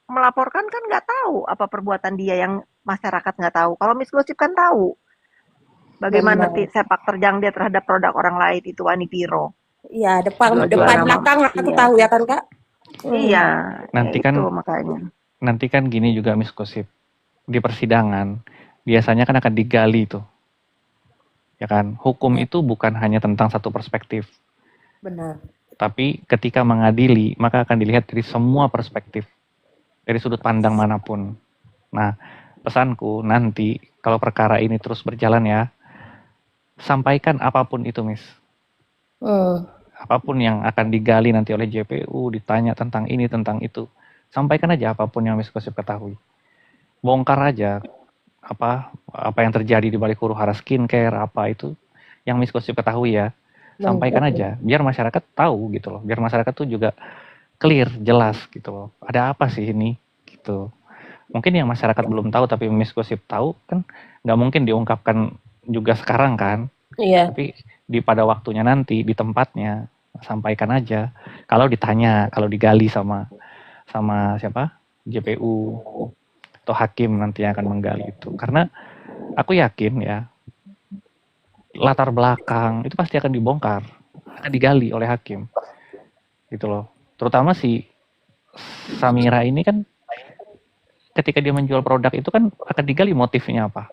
melaporkan kan nggak tahu apa perbuatan dia yang masyarakat nggak tahu. Kalau Miss Gosip kan tahu bagaimana sepak terjang dia terhadap produk orang lain, itu Wanipiro. Iya, depan Dua-dua nama. belakang aku Iya. tahu ya kan Kak. Iya, Nanti ya kan itu makanya. nanti kan gini juga Miss Gosip. Di persidangan biasanya kan akan digali tuh. Ya kan? Hukum Iya, itu bukan hanya tentang satu perspektif, benar. tapi ketika mengadili maka akan dilihat dari semua perspektif, dari sudut pandang manapun. Nah, pesanku nanti kalau perkara ini terus berjalan ya, sampaikan apapun itu, Miss. Hmm. Apapun yang akan digali nanti oleh JPU, ditanya tentang ini, tentang itu. Sampaikan aja apapun yang Miss Gosip ketahui. Bongkar aja apa yang terjadi di balik huru-hara skincare, apa itu yang Miss Gosip ketahui ya. Sampaikan aja, biar masyarakat tahu gitu loh. Biar masyarakat tuh juga clear, jelas gitu loh. Ada apa sih ini? Gitu. Mungkin yang masyarakat belum tahu tapi Miss Gosip tahu kan nggak mungkin diungkapkan juga sekarang kan. Iya. Tapi pada waktunya nanti di tempatnya sampaikan aja. Kalau ditanya, kalau digali sama siapa? JPU atau hakim nanti yang akan menggali itu. Karena aku yakin ya latar belakang itu pasti akan dibongkar, akan digali oleh hakim. Gitu loh. Terutama si Samira ini kan ketika dia menjual produk itu kan akan digali motifnya apa.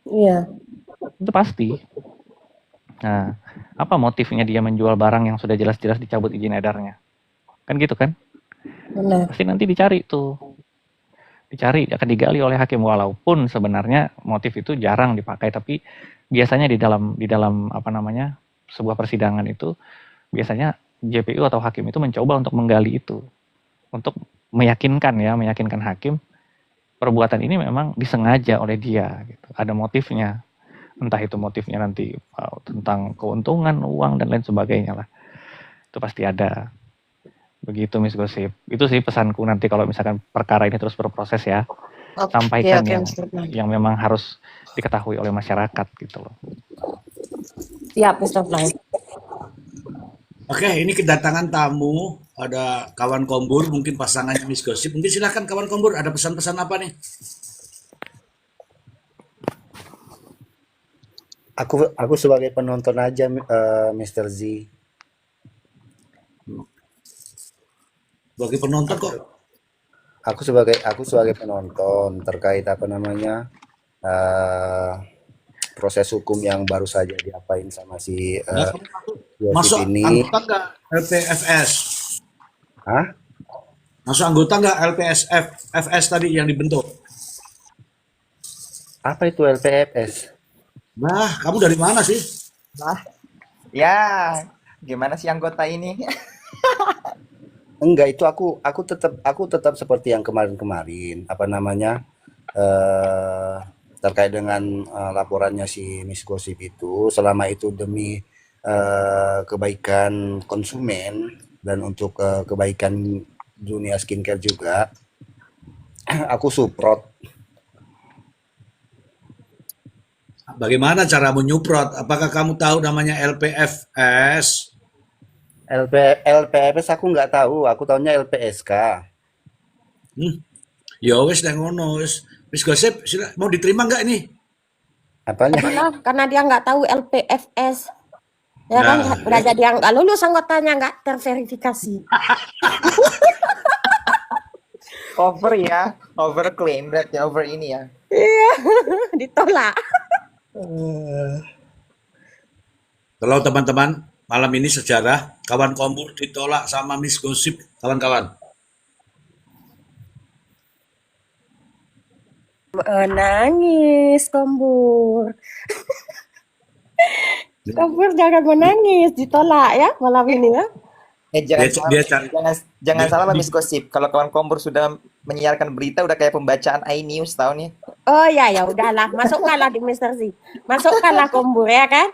Iya. Itu pasti. Nah, apa motifnya dia menjual barang yang sudah jelas-jelas dicabut izin edarnya? Kan gitu kan? Benar. Pasti nanti dicari tuh. Dicari, akan digali oleh hakim walaupun sebenarnya motif itu jarang dipakai, tapi biasanya di dalam apa namanya? Sebuah persidangan itu biasanya JPU atau hakim itu mencoba untuk menggali itu. Untuk meyakinkan hakim perbuatan ini memang disengaja oleh dia gitu. Ada motifnya. Entah itu motifnya nanti tentang keuntungan, uang, dan lain sebagainya lah. Itu pasti ada. Begitu Miss Gosip. Itu sih pesanku nanti kalau misalkan perkara ini terus berproses ya. Sampaikan yang memang harus diketahui oleh masyarakat gitu loh. Siap, Mr. Fly. Oke, ini kedatangan tamu. Ada kawan Kombur, mungkin pasangannya Miss Gosip. Mungkin silahkan kawan Kombur, ada pesan-pesan apa nih? Aku sebagai penonton aja, Mr. Z. Bagi penonton kok. Aku sebagai penonton terkait apa namanya proses hukum yang baru saja diapain sama si Masuk Yosip ini. anggota nggak LPFS? Hah? Masuk anggota nggak LPSFS tadi yang dibentuk? Apa itu LPFS? Nah, kamu dari mana sih? Nah, ya gimana sih anggota ini? Enggak, itu aku tetap seperti yang kemarin-kemarin apa namanya terkait dengan laporannya si Miss Gosip itu, selama itu demi kebaikan konsumen dan untuk kebaikan dunia skincare juga, aku support. Bagaimana cara menyuprot? Apakah kamu tahu namanya LPFS? LPFS aku nggak tahu, aku tahunya LPSK. Ya wes dah ngono wes. Miss Gosip, mau diterima nggak ini? Apanya? Karena dia nggak tahu LPFS. Ya kan, udah jadi yang nggak lulus anggotanya, nggak terverifikasi. Over ya, over claim berarti over ini ya. Iya, ditolak. Kalau teman-teman, malam ini sejarah kawan Kombur ditolak sama Miss Gosip, kawan-kawan. Menangis, Kombur. Kombur jangan menangis, ditolak ya malam ini ya. Jangan salah Miss Gosip. Kalau kawan Kombur sudah menyiarkan berita udah kayak pembacaan iNews tahun nih. Oh ya udahlah, masukkanlah di Mr. Z. Masukkanlah Kombur ya kan?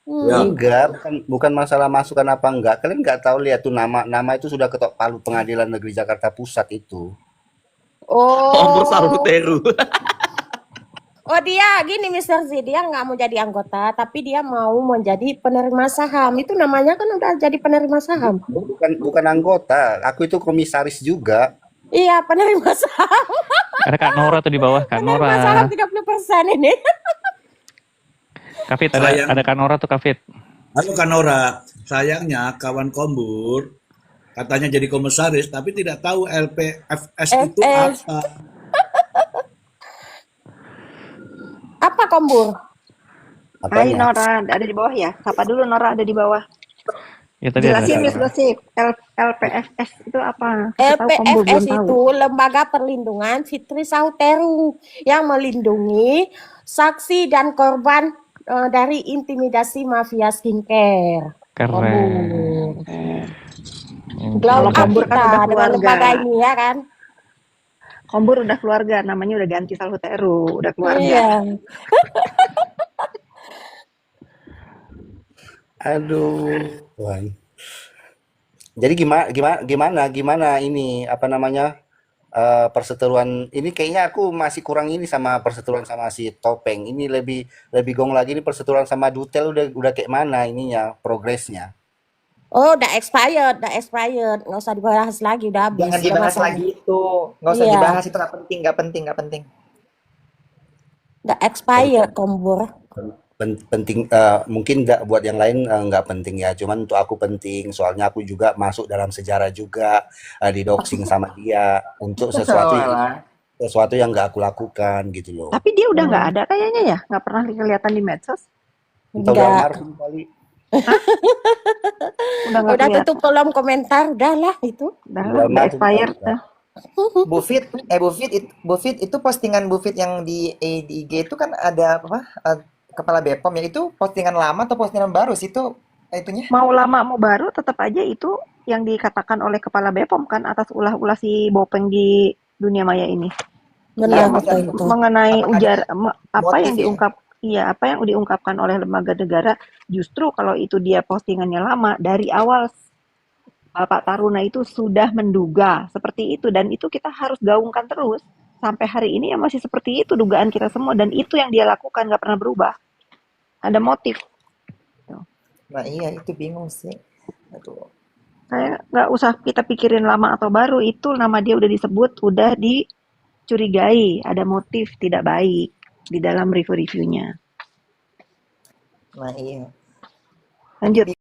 Ya. Enggak, bukan masalah masukan apa enggak. Kalian nggak tahu lihat tuh nama itu sudah ketok palu Pengadilan Negeri Jakarta Pusat itu. Oh. Kombur selalu teru. Oh dia gini Mr. Z, dia nggak mau jadi anggota, tapi dia mau menjadi penerima saham. Itu namanya kan udah jadi penerima saham. Bukan anggota, aku itu komisaris juga. Iya, penerima saham. Ada Kak Nora tuh di bawah, Kak Nora. Penerima saham 30% ini. Kafit ada Kak Nora tuh Kafit. Halo Kanora, sayangnya kawan Kombur katanya jadi komisaris tapi tidak tahu LPFS itu FS apa. apa Kombur? Hai Apanya? Nora, ada di bawah ya? Sapa dulu Nora, ada di bawah. Ya tadi ada Jelasin Miss Nora. Gosip, LPFS itu apa? Siapa tahu Kombur LPFS belum tahu. itu Lembaga Perlindungan Fitri Sauteru yang melindungi saksi dan korban dari intimidasi mafia skincare. Keren. Kombur. Kalau Glow up Kombur kan kita udah dengan lembaga keluarga. ini ya kan? Kombur udah keluarga, namanya udah ganti Salhuteru, udah keluarga. Iya. Aduh, Tuhan. Jadi gimana ini apa namanya perseteruan ini kayaknya aku masih kurang ini sama perseteruan sama si Topeng. Ini lebih lebih gong lagi ini perseteruan sama Dutel udah kayak mana ininya progresnya. Oh, udah expired. Nggak usah dibahas lagi, udah habis. Jangan Udah dibahas masanya. lagi itu, nggak usah Iya, dibahas itu nggak penting. udah expired Kombur. Penting mungkin nggak buat yang lain nggak penting ya, cuman untuk aku penting soalnya aku juga masuk dalam sejarah juga didoxing sama dia untuk Walah. sesuatu yang nggak aku lakukan gitu loh. Tapi dia udah nggak Hmm, ada kayaknya ya, nggak pernah kelihatan di medsos. Entah udah enggak. almarhum kali. Udah nggak Udah kelihatan. tutup kolom komentar, udahlah itu. Udah Udah lah, udah almarhum kali expired. udah. Bu Fit itu postingan Bu Fit yang di IG itu kan ada apa? Kepala Bepom ya, itu postingan lama atau postingan baru sih itu itunya? Mau lama mau baru, tetap aja itu yang dikatakan oleh Kepala Bepom kan atas ulah-ulah si Bopeng di dunia maya ini. Benar, Yang betul itu. mengenai Apakah ada apa yang motif ya? apa yang diungkapkan oleh lembaga negara, justru kalau itu dia postingannya lama, dari awal Bapak Taruna itu sudah menduga seperti itu, dan itu kita harus gaungkan terus sampai hari ini ya masih seperti itu dugaan kita semua, dan itu yang dia lakukan nggak pernah berubah. Ada motif. Nah iya itu bingung sih. Aduh. Kayak nggak usah kita pikirin lama atau baru, itu nama dia udah disebut, udah dicurigai ada motif tidak baik di dalam review-reviewnya. Nah iya. Lanjut.